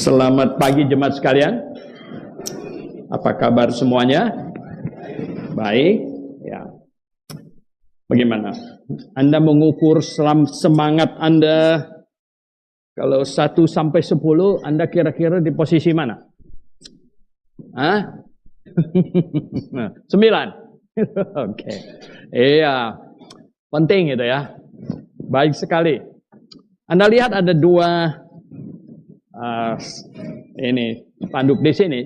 Selamat pagi jemaat sekalian. Apa kabar semuanya? Baik, ya. Bagaimana? Anda mengukur semangat Anda kalau 1 sampai 10, Anda kira-kira di posisi mana? Hah? 9. Oke. Iya. Penting itu ya. Baik sekali. Anda lihat ada dua ini tanduk di sini.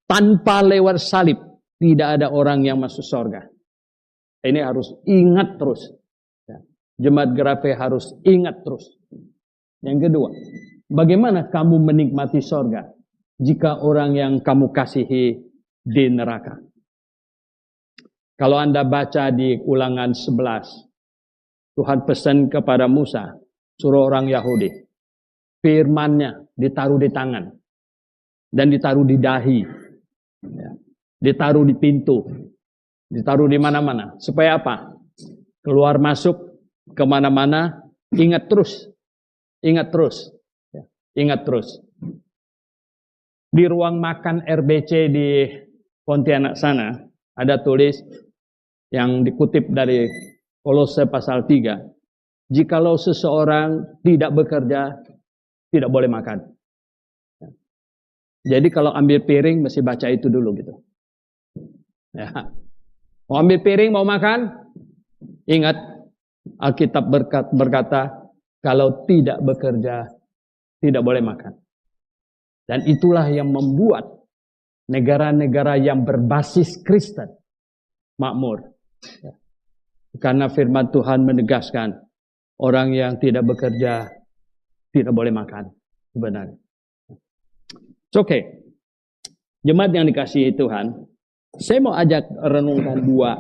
Tanpa lewat salib tidak ada orang yang masuk surga. Ini harus ingat terus. Jemaat Grape harus ingat terus. Yang kedua, bagaimana kamu menikmati surga jika orang yang kamu kasihi di neraka? Kalau Anda baca di Ulangan 11, Tuhan pesan kepada Musa, suruh orang Yahudi, firman-Nya ditaruh di tangan dan ditaruh di dahi, ya, ditaruh di pintu, ditaruh di mana-mana. Supaya apa? Keluar masuk kemana-mana, ingat terus, ya, ingat terus. Di ruang makan RBC di Pontianak sana ada tulis yang dikutip dari Kolose pasal 3. Jikalau seseorang tidak bekerja, tidak boleh makan. Jadi kalau ambil piring mesti baca itu dulu gitu. Ya. Mau ambil piring, mau makan, ingat Alkitab berkata kalau tidak bekerja tidak boleh makan. Dan itulah yang membuat negara-negara yang berbasis Kristen makmur. Ya. Karena firman Tuhan menegaskan orang yang tidak bekerja tidak boleh makan, sebenarnya. Oke. Jemaat yang dikasihi Tuhan, saya mau ajak renungkan dua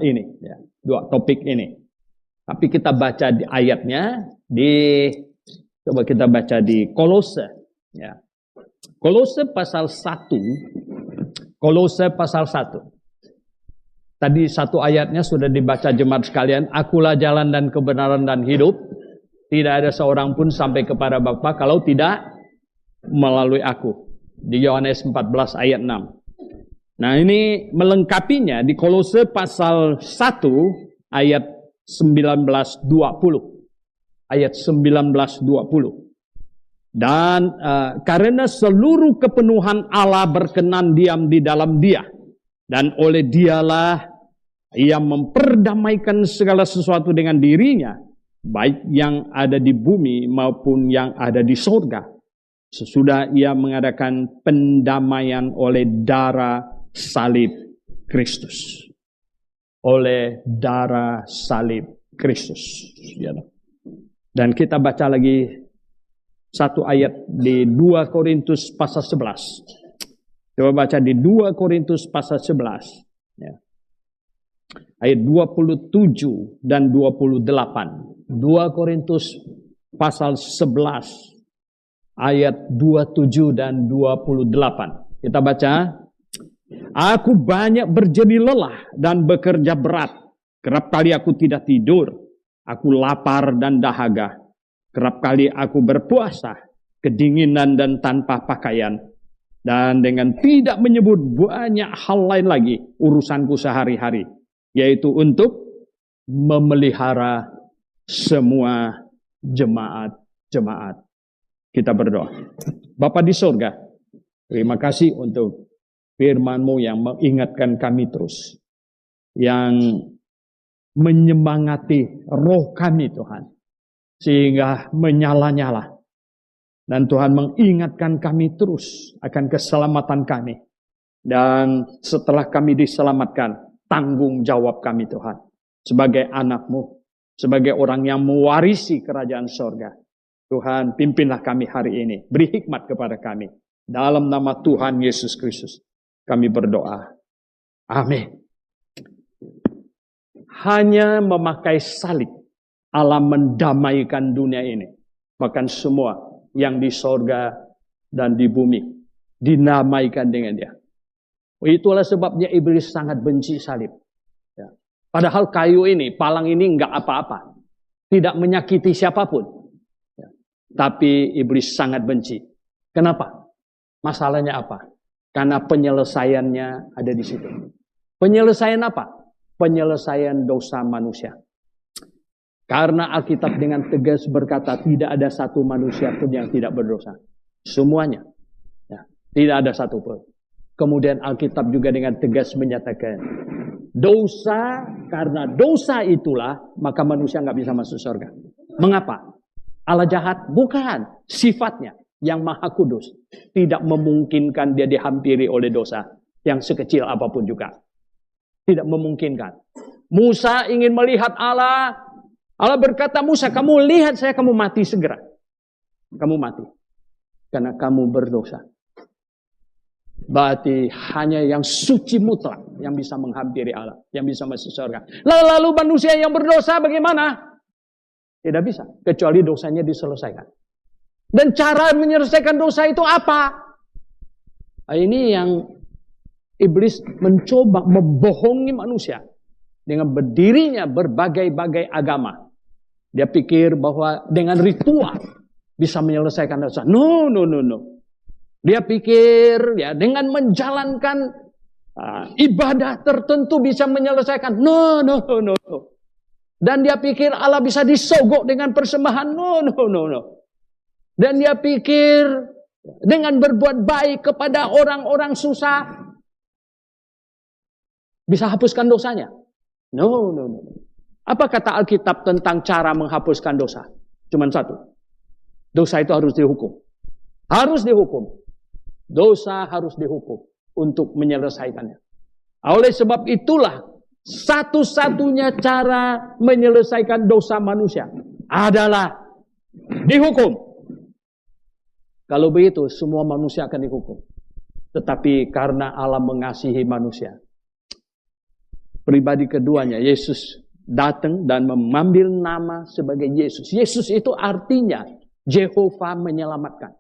ini, ya, dua topik ini. Tapi kita baca di ayatnya, coba kita baca di Kolose, ya. Kolose pasal 1. Kolose pasal 1. Tadi satu ayatnya sudah dibaca jemaat sekalian, akulah jalan dan kebenaran dan hidup. Tidak ada seorang pun sampai kepada Bapa kalau tidak melalui aku. Di Yohanes 14 ayat 6. Nah ini melengkapinya di Kolose pasal 1 ayat 19-20. Ayat 19-20. Dan karena seluruh kepenuhan Allah berkenan diam di dalam dia. Dan oleh dialah ia memperdamaikan segala sesuatu dengan dirinya. Baik yang ada di bumi maupun yang ada di surga. Sesudah ia mengadakan pendamaian oleh darah salib Kristus. Oleh darah salib Kristus. Dan kita baca lagi satu ayat di 2 Korintus pasal 11. Coba baca di 2 Korintus pasal 11. Ya. Ayat 27 dan 28. 2 Korintus pasal 11 ayat 27 dan 28. Kita baca. Aku banyak berjeri lelah dan bekerja berat. Kerap kali aku tidak tidur. Aku lapar dan dahaga. Kerap kali aku berpuasa, kedinginan dan tanpa pakaian. Dan dengan tidak menyebut banyak hal lain lagi urusanku sehari-hari. Yaitu untuk memelihara semua jemaat. Kita berdoa. Bapa di surga, terima kasih untuk firman-Mu yang mengingatkan kami terus. Yang menyemangati roh kami Tuhan. Sehingga menyala-nyala. Dan Tuhan mengingatkan kami terus akan keselamatan kami. Dan setelah kami diselamatkan, tanggung jawab kami Tuhan. Sebagai anak-Mu. Sebagai orang yang mewarisi kerajaan surga. Tuhan, pimpinlah kami hari ini. Beri hikmat kepada kami. Dalam nama Tuhan Yesus Kristus, kami berdoa. Amin. Hanya memakai salib, Allah mendamaikan dunia ini. Bahkan semua yang di surga dan di bumi dinamaikan dengan Dia. Itulah sebabnya iblis sangat benci salib. Ya. Padahal kayu ini, palang ini enggak apa-apa. Tidak menyakiti siapapun. Tapi iblis sangat benci. Kenapa? Masalahnya apa? Karena penyelesaiannya ada di situ. Penyelesaian apa? Penyelesaian dosa manusia. Karena Alkitab dengan tegas berkata tidak ada satu manusia pun yang tidak berdosa. Semuanya. Ya, tidak ada satu pun. Kemudian Alkitab juga dengan tegas menyatakan dosa, karena dosa itulah maka manusia nggak bisa masuk surga. Mengapa? Allah jahat? Bukan. Sifatnya yang maha kudus tidak memungkinkan dia dihampiri oleh dosa yang sekecil apapun juga. Tidak memungkinkan. Musa ingin melihat Allah. Allah berkata, Musa, kamu lihat saya, kamu mati segera. Kamu mati. Karena kamu berdosa. Berarti hanya yang suci mutlak yang bisa menghampiri Allah. Yang bisa masuk surga. Lalu manusia yang berdosa bagaimana? Tidak bisa. Kecuali dosanya diselesaikan. Dan cara menyelesaikan dosa itu apa? Nah, ini yang iblis mencoba membohongi manusia. Dengan berdirinya berbagai-bagai agama. Dia pikir bahwa dengan ritual bisa menyelesaikan dosa. No. Dia pikir ya dengan menjalankan ibadah tertentu bisa menyelesaikan. No. Dan dia pikir Allah bisa disogok dengan persembahan. No. Dan dia pikir dengan berbuat baik kepada orang-orang susah bisa hapuskan dosanya. No. Apa kata Alkitab tentang cara menghapuskan dosa? Cuman satu. Dosa itu harus dihukum. Harus dihukum. Dosa harus dihukum untuk menyelesaikannya. Oleh sebab itulah satu-satunya cara menyelesaikan dosa manusia adalah dihukum. Kalau begitu semua manusia akan dihukum. Tetapi karena Allah mengasihi manusia, pribadi keduanya, Yesus datang dan mengambil nama sebagai Yesus. Yesus itu artinya Jehovah menyelamatkan.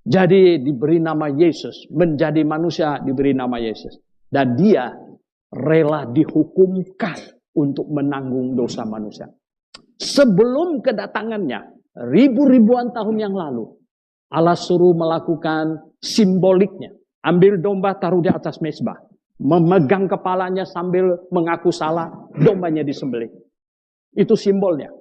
Jadi diberi nama Yesus, menjadi manusia diberi nama Yesus. Dan dia rela dihukumkan untuk menanggung dosa manusia. Sebelum kedatangannya, ribu-ribuan tahun yang lalu, Allah suruh melakukan simboliknya. Ambil domba, taruh di atas mezbah. Memegang kepalanya sambil mengaku salah, dombanya disembelih. Itu simbolnya.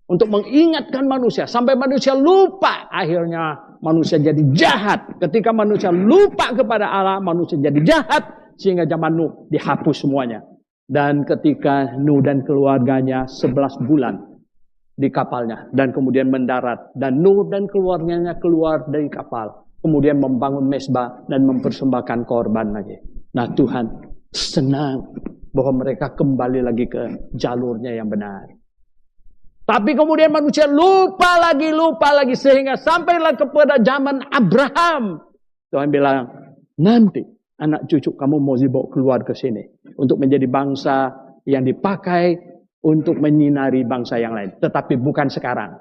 Untuk mengingatkan manusia, sampai manusia lupa. Akhirnya manusia jadi jahat. Ketika manusia lupa kepada Allah, manusia jadi jahat. Sehingga zaman Nuh dihapus semuanya. Dan ketika Nuh dan keluarganya 11 bulan di kapalnya. Dan kemudian mendarat. Dan Nuh dan keluarganya keluar dari kapal. Kemudian membangun mezbah dan mempersembahkan korban lagi. Nah, Tuhan senang bahwa mereka kembali lagi ke jalurnya yang benar. Tapi kemudian manusia lupa lagi sehingga sampailah kepada zaman Abraham. Tuhan bilang, nanti anak cucu kamu mau dibawa keluar ke sini untuk menjadi bangsa yang dipakai untuk menyinari bangsa yang lain. Tetapi bukan sekarang.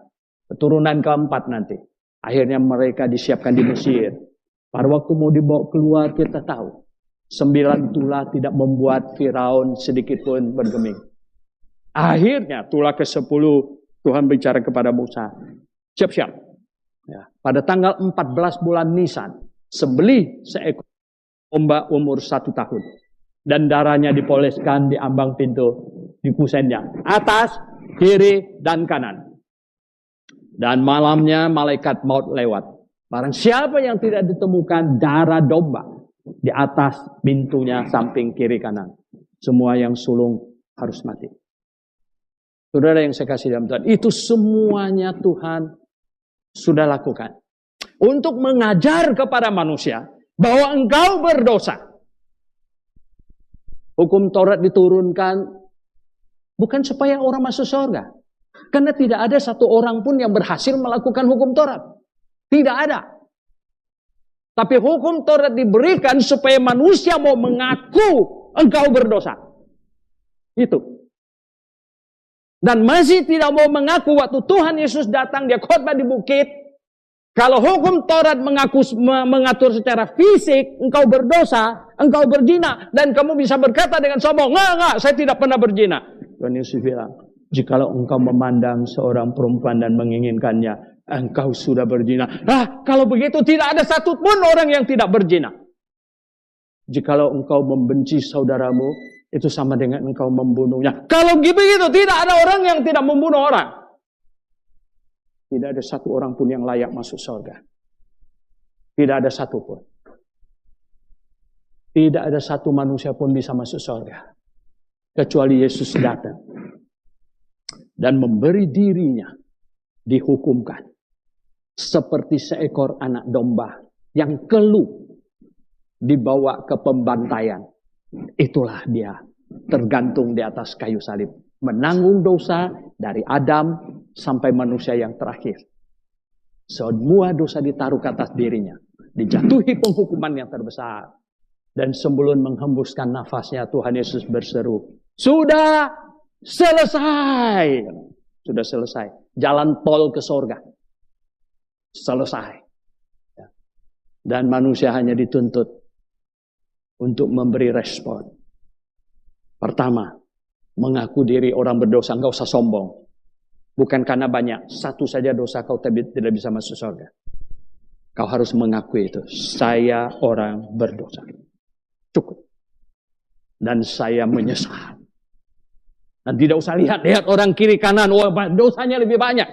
Keturunan keempat nanti. Akhirnya mereka disiapkan di Mesir. Pada waktu mau dibawa keluar kita tahu. 9 tulah tidak membuat Firaun sedikit pun bergeming. Akhirnya tulah ke-10 Tuhan bicara kepada Musa. Siap-siap. Ya, pada tanggal 14 bulan Nisan. Sembelih seekor domba umur 1 tahun. Dan darahnya dipoleskan di ambang pintu. Di kusennya. Atas, kiri, dan kanan. Dan malamnya malaikat maut lewat. Barang siapa yang tidak ditemukan darah domba di atas pintunya samping kiri kanan. Semua yang sulung harus mati. Saudara yang saya kasih dalam Tuhan. Itu semuanya Tuhan sudah lakukan. Untuk mengajar kepada manusia bahwa engkau berdosa. Hukum Taurat diturunkan bukan supaya orang masuk surga. Karena tidak ada satu orang pun yang berhasil melakukan hukum Taurat. Tidak ada. Tapi hukum Taurat diberikan supaya manusia mau mengaku engkau berdosa. Itu. Dan masih tidak mau mengaku waktu Tuhan Yesus datang, dia khotbah di bukit. Kalau hukum Taurat mengatur secara fisik, engkau berdosa, engkau berzina, dan kamu bisa berkata dengan sombong, enggak, saya tidak pernah berzina. Tuhan Yesus bilang, Jikalau engkau memandang seorang perempuan dan menginginkannya, engkau sudah berzina. Kalau begitu tidak ada satupun orang yang tidak berzina. Jikalau engkau membenci saudaramu, itu sama dengan engkau membunuhnya. Kalau begitu tidak ada orang yang tidak membunuh orang. Tidak ada satu orang pun yang layak masuk surga. Tidak ada satu pun. Tidak ada satu manusia pun bisa masuk surga. Kecuali Yesus datang dan memberi dirinya dihukumkan seperti seekor anak domba yang keluh dibawa ke pembantaian. Itulah dia tergantung di atas kayu salib, menanggung dosa dari Adam sampai manusia yang terakhir. Semua dosa ditaruh ke atas dirinya, dijatuhi penghukuman yang terbesar. Dan sebelum menghembuskan nafasnya, Tuhan Yesus berseru, sudah selesai. Sudah selesai. Jalan tol ke surga. Selesai. Dan manusia hanya dituntut untuk memberi respon. Pertama, mengaku diri orang berdosa. Enggak usah sombong. Bukan karena banyak. Satu saja dosa kau tidak bisa masuk surga. Kau harus mengakui itu. Saya orang berdosa. Cukup. Dan saya menyesal. Dan tidak usah lihat orang kiri kanan, dosanya lebih banyak.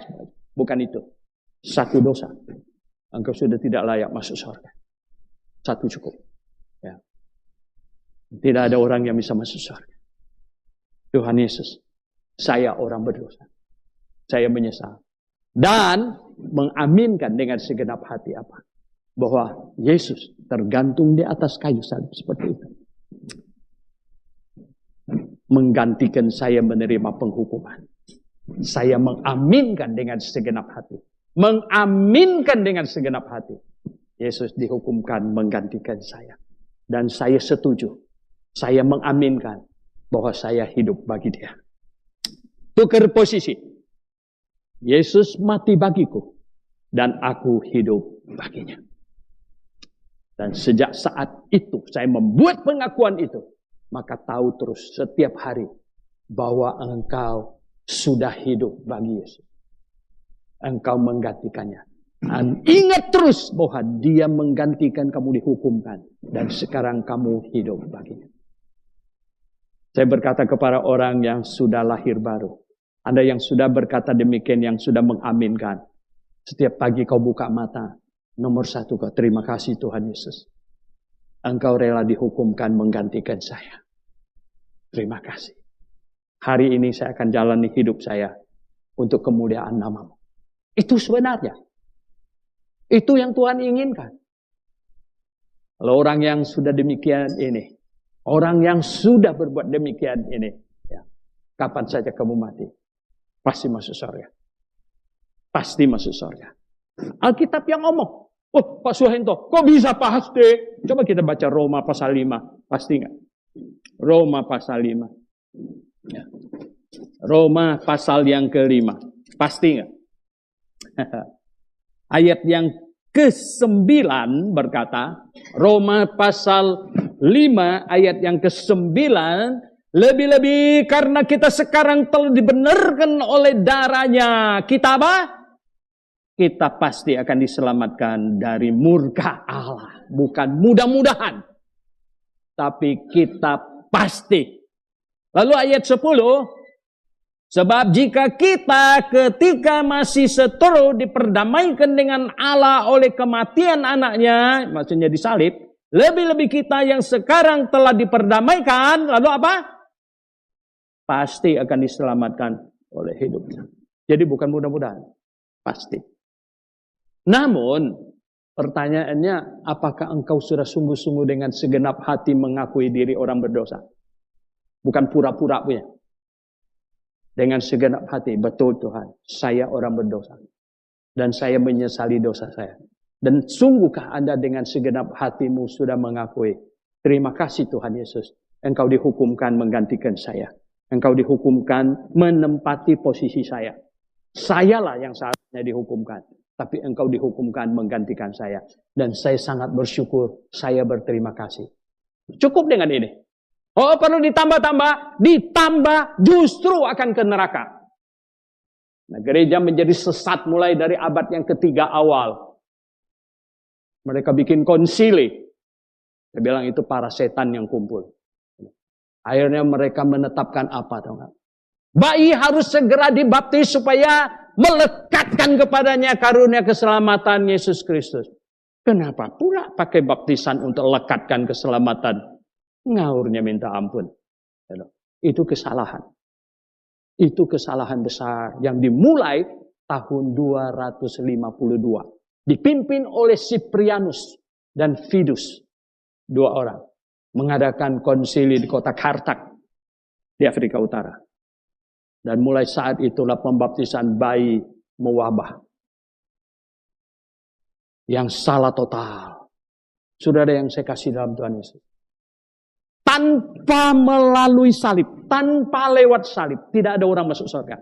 Bukan itu. Satu dosa. Engkau sudah tidak layak masuk surga. Satu cukup. Ya. Tidak ada orang yang bisa masuk surga. Tuhan Yesus, saya orang berdosa. Saya menyesal. Dan mengaminkan dengan segenap hati apa? Bahwa Yesus tergantung di atas kayu salib seperti itu. Menggantikan saya menerima penghukuman. Saya mengaminkan dengan segenap hati. Mengaminkan dengan segenap hati. Yesus dihukumkan menggantikan saya. Dan saya setuju. Saya mengaminkan bahwa saya hidup bagi dia. Tukar posisi. Yesus mati bagiku. Dan aku hidup baginya. Dan sejak saat itu saya membuat pengakuan itu. Maka tahu terus setiap hari bahwa engkau sudah hidup bagi Yesus. Engkau menggantikannya. Dan ingat terus bahwa dia menggantikan kamu dihukumkan. Dan sekarang kamu hidup baginya. Saya berkata kepada orang yang sudah lahir baru. Anda yang sudah berkata demikian, yang sudah mengaminkan. Setiap pagi kau buka mata. Nomor satu, kau terima kasih Tuhan Yesus. Engkau rela dihukumkan menggantikan saya. Terima kasih. Hari ini saya akan jalani hidup saya untuk kemuliaan nama-Mu. Itu sebenarnya. Itu yang Tuhan inginkan. Kalau orang yang sudah demikian ini, orang yang sudah berbuat demikian ini, ya, kapan saja kamu mati, pasti masuk surga. Pasti masuk surga. Alkitab yang ngomong. Oh, Pak Suhento, kok bisa pasti? Coba kita baca Roma pasal 5. Pasti nggak? Roma pasal 5. Ya. Roma pasal yang ke-5. Pasti nggak? Ayat yang ke-9 berkata, Roma pasal 5 ayat yang ke-9, lebih-lebih karena kita sekarang telah dibenarkan oleh darahnya. Kita apa? Kita pasti akan diselamatkan dari murka Allah. Bukan mudah-mudahan. Tapi kita pasti. Lalu ayat 10. Sebab jika kita ketika masih seteru diperdamaikan dengan Allah oleh kematian anaknya. Maksudnya disalib. Lebih-lebih kita yang sekarang telah diperdamaikan. Lalu apa? Pasti akan diselamatkan oleh hidupnya. Jadi bukan mudah-mudahan. Pasti. Namun, pertanyaannya, apakah engkau sudah sungguh-sungguh dengan segenap hati mengakui diri orang berdosa? Bukan pura-pura punya. Dengan segenap hati, betul Tuhan, saya orang berdosa. Dan saya menyesali dosa saya. Dan sungguhkah Anda dengan segenap hatimu sudah mengakui, terima kasih Tuhan Yesus, Engkau dihukumkan menggantikan saya. Engkau dihukumkan menempati posisi saya. Sayalah yang seharusnya dihukumkan. Tapi engkau dihukumkan menggantikan saya. Dan saya sangat bersyukur. Saya berterima kasih. Cukup dengan ini. Oh, perlu ditambah-tambah. Ditambah justru akan ke neraka. Nah, gereja menjadi sesat mulai dari abad yang ketiga awal. Mereka bikin konsili. Dia bilang itu para setan yang kumpul. Akhirnya mereka menetapkan apa, tahu nggak? Bayi harus segera dibaptis supaya melekatkan kepadanya karunia keselamatan Yesus Kristus. Kenapa pula pakai baptisan untuk lekatkan keselamatan? Ngaurnya minta ampun. Itu kesalahan. Itu kesalahan besar yang dimulai tahun 252. Dipimpin oleh Cyprianus dan Fidus. Dua orang. Mengadakan konsili di kota Kartak di Afrika Utara. Dan mulai saat itulah pembaptisan bayi mewabah. Yang salah total. Saudara yang saya kasih dalam Tuhan Yesus. Tanpa melalui salib. Tanpa lewat salib. Tidak ada orang masuk surga.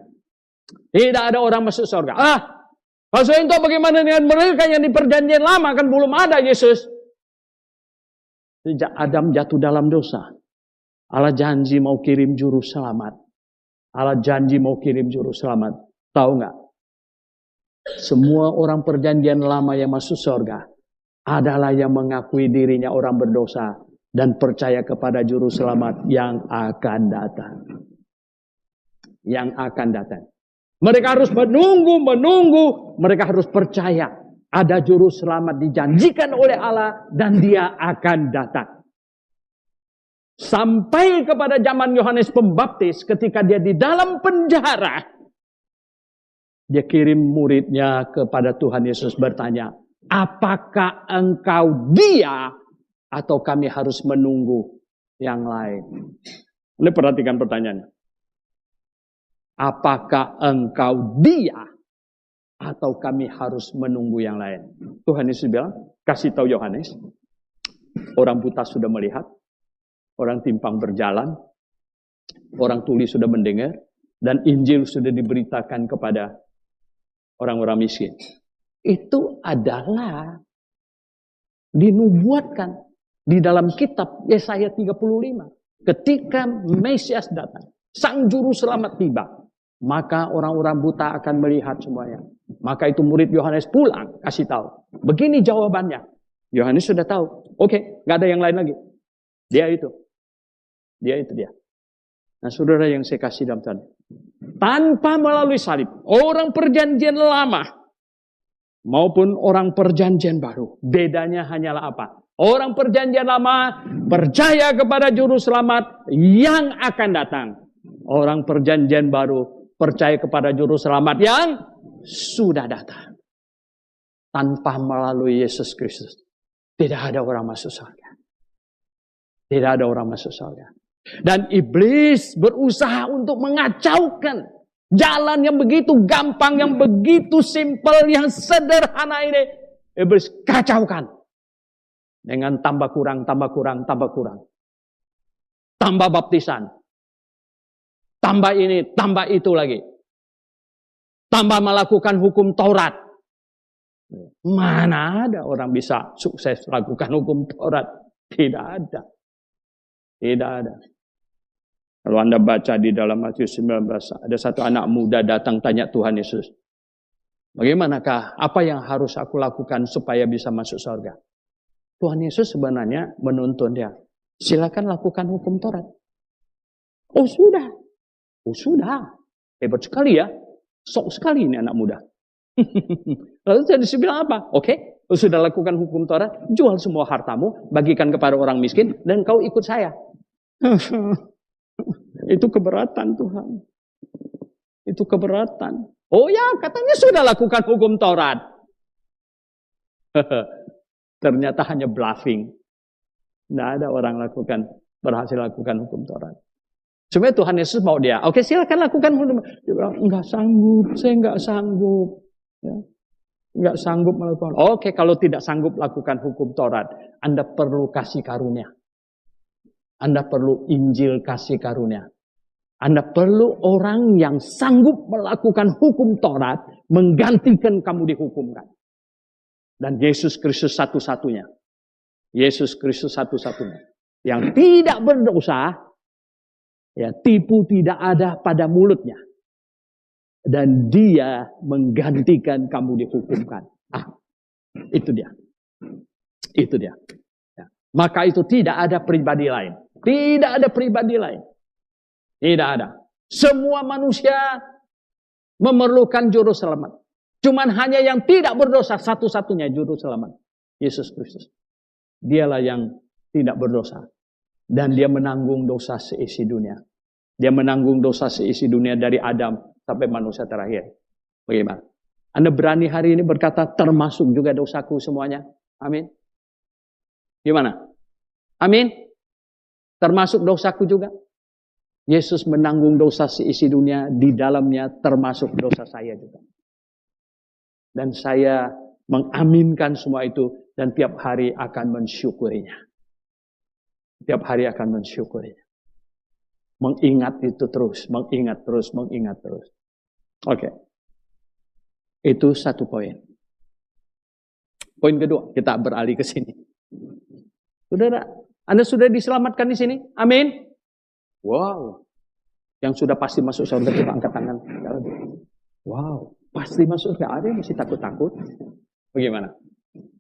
Tidak ada orang masuk surga. Pastor Ento bagaimana dengan mereka yang di perjanjian lama? Kan belum ada Yesus. Sejak Adam jatuh dalam dosa. Allah janji mau kirim juru selamat. Allah janji mau kirim juru selamat. Tahu nggak? Semua orang perjanjian lama yang masuk surga adalah yang mengakui dirinya orang berdosa dan percaya kepada juru selamat yang akan datang. Yang akan datang. Mereka harus menunggu. Mereka harus percaya ada juru selamat dijanjikan oleh Allah dan dia akan datang. Sampai kepada zaman Yohanes Pembaptis ketika dia di dalam penjara. Dia kirim muridnya kepada Tuhan Yesus bertanya, apakah engkau dia atau kami harus menunggu yang lain? Ini perhatikan pertanyaannya. Apakah engkau dia atau kami harus menunggu yang lain? Tuhan Yesus bilang, kasih tahu Yohanes, orang buta sudah melihat, orang timpang berjalan, orang tuli sudah mendengar, dan Injil sudah diberitakan kepada orang-orang miskin. Itu adalah dinubuatkan di dalam kitab Yesaya 35. Ketika Mesias datang, Sang Juru Selamat tiba, maka orang-orang buta akan melihat semuanya. Maka itu murid Yohanes pulang, kasih tahu. Begini jawabannya. Yohanes sudah tahu. Oke, gak ada yang lain lagi. Dia itu. Dia. Nah, saudara yang saya kasih dalam Tuhan. Tanpa melalui salib. Orang perjanjian lama. Maupun orang perjanjian baru. Bedanya hanyalah apa? Orang perjanjian lama percaya kepada juru selamat yang akan datang. Orang perjanjian baru percaya kepada juru selamat yang sudah datang. Tanpa melalui Yesus Kristus. Tidak ada orang masuk surga. Tidak ada orang masuk surga. Dan iblis berusaha untuk mengacaukan jalan yang begitu gampang, yang begitu simpel, yang sederhana ini. Iblis kacaukan. Dengan tambah kurang. Tambah baptisan. Tambah ini, tambah itu lagi. Tambah melakukan hukum Taurat. Mana ada orang bisa sukses lakukan hukum Taurat? Tidak ada. Tidak ada. Kalau Anda baca di dalam Matius 19, ada satu anak muda datang tanya Tuhan Yesus. Bagaimanakah, apa yang harus aku lakukan supaya bisa masuk surga? Tuhan Yesus sebenarnya menuntun dia. Silakan lakukan hukum Taurat. Oh sudah. Hebat sekali ya. Sok sekali ini anak muda. Lalu jadi bilang apa? Oke, sudah lakukan hukum Taurat, jual semua hartamu, bagikan kepada orang miskin, dan kau ikut saya. Itu keberatan Tuhan. Itu keberatan. Oh ya, katanya sudah lakukan hukum Taurat. Ternyata hanya bluffing. Tidak ada orang berhasil lakukan hukum Taurat. Sebenarnya Tuhan Yesus mau dia, oke silakan lakukan hukum. Dia bilang, enggak sanggup, saya enggak sanggup. Ya. Enggak sanggup melakukan. Oke, kalau tidak sanggup lakukan hukum Taurat, Anda perlu kasih karunia. Anda perlu Injil kasih karunia. Anda perlu orang yang sanggup melakukan hukum Taurat, menggantikan kamu dihukumkan. Dan Yesus Kristus satu-satunya. Yesus Kristus satu-satunya. Yang tidak berdosa, ya, tipu tidak ada pada mulutnya. dan dia menggantikan kamu dihukumkan. Itu dia. Itu dia. Ya. Maka itu tidak ada pribadi lain. Tidak ada pribadi lain. Tidak ada. Semua manusia memerlukan juru selamat. Cuman hanya yang tidak berdosa satu-satunya juru selamat. Yesus Kristus. Dialah yang tidak berdosa. Dan dia menanggung dosa seisi dunia. Dia menanggung dosa seisi dunia dari Adam sampai manusia terakhir. Bagaimana? Anda berani hari ini berkata termasuk juga dosaku semuanya? Amin. Gimana? Amin. Termasuk dosaku juga. Yesus menanggung dosa seisi dunia, di dalamnya termasuk dosa saya juga. Dan saya mengaminkan semua itu dan tiap hari akan mensyukurinya. Tiap hari akan mensyukurinya. Mengingat itu terus, mengingat terus, mengingat terus. Oke. Itu satu poin. Poin kedua, kita beralih ke sini. Saudara, Anda sudah diselamatkan di sini? Amin. Wow. Yang sudah pasti masuk surga, coba angkat tangan. Wow. Pasti masuk surga. Ada yang masih takut-takut. Bagaimana?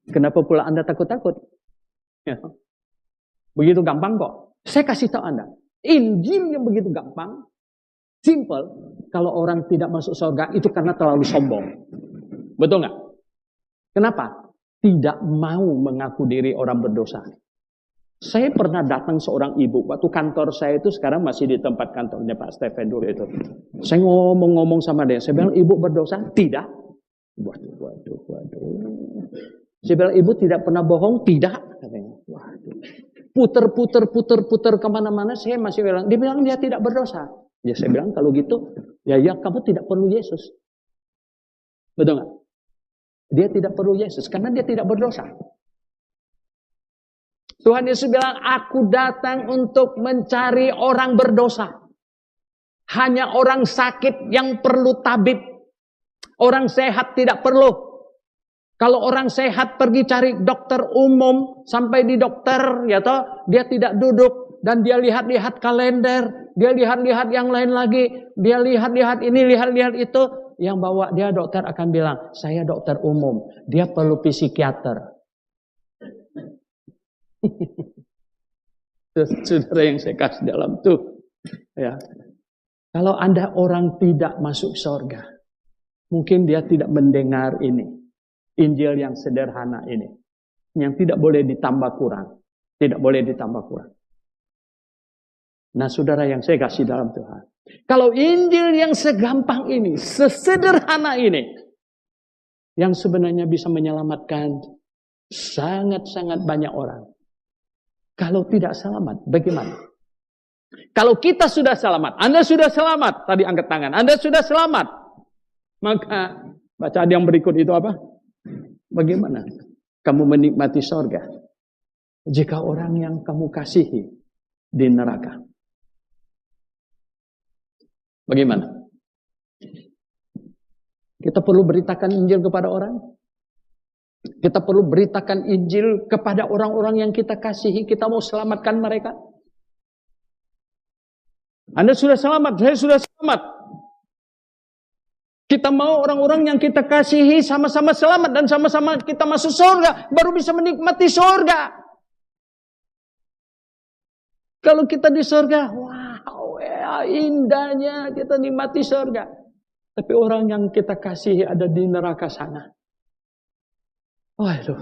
Kenapa pula Anda takut-takut? Ya. Begitu gampang kok. Saya kasih tahu Anda. Injil yang begitu gampang. Simple. Kalau orang tidak masuk surga itu karena terlalu sombong. Betul nggak? Kenapa? Tidak mau mengaku diri orang berdosa. Saya pernah datang seorang ibu. Waktu kantor saya itu sekarang masih di tempat kantornya Pak Stephen dulu itu. Saya ngomong-ngomong sama dia. Saya bilang, ibu berdosa? Tidak. Waduh. Saya bilang, ibu tidak pernah bohong? Tidak. Katanya. Waduh. Puter kemana-mana. Saya masih bilang, dia bilang dia tidak berdosa. Ya saya bilang, kalau gitu, ya kamu tidak perlu Yesus. Betul nggak? Dia tidak perlu Yesus karena dia tidak berdosa. Tuhan Yesus bilang, aku datang untuk mencari orang berdosa. Hanya orang sakit yang perlu tabib. Orang sehat tidak perlu. Kalau orang sehat pergi cari dokter umum, sampai di dokter, ya toh, dia tidak duduk dan dia lihat-lihat kalender, dia lihat-lihat yang lain lagi, dia lihat-lihat ini, lihat-lihat itu, yang bawa dia dokter akan bilang, saya dokter umum, dia perlu psikiater. Saudara yang saya kasih dalam tuh, ya. Kalau Anda orang tidak masuk surga, mungkin dia tidak mendengar ini, Injil yang sederhana ini, yang tidak boleh ditambah kurang, tidak boleh ditambah kurang. Nah, saudara yang saya kasih dalam Tuhan, kalau Injil yang segampang ini, sesederhana ini, yang sebenarnya bisa menyelamatkan sangat-sangat banyak orang. Kalau tidak selamat, bagaimana? Kalau kita sudah selamat, Anda sudah selamat, tadi angkat tangan, Anda sudah selamat. Maka bacaan yang berikut itu apa? Bagaimana kamu menikmati surga jika orang yang kamu kasihi di neraka? Bagaimana? Kita perlu beritakan Injil kepada orang? Kita perlu beritakan Injil kepada orang-orang yang kita kasihi. Kita mau selamatkan mereka. Anda sudah selamat, saya sudah selamat. Kita mau orang-orang yang kita kasihi sama-sama selamat dan sama-sama kita masuk surga. Baru bisa menikmati surga. Kalau kita di surga, wow, ya, indahnya kita nikmati surga. Tapi orang yang kita kasihi ada di neraka sana. Waduh,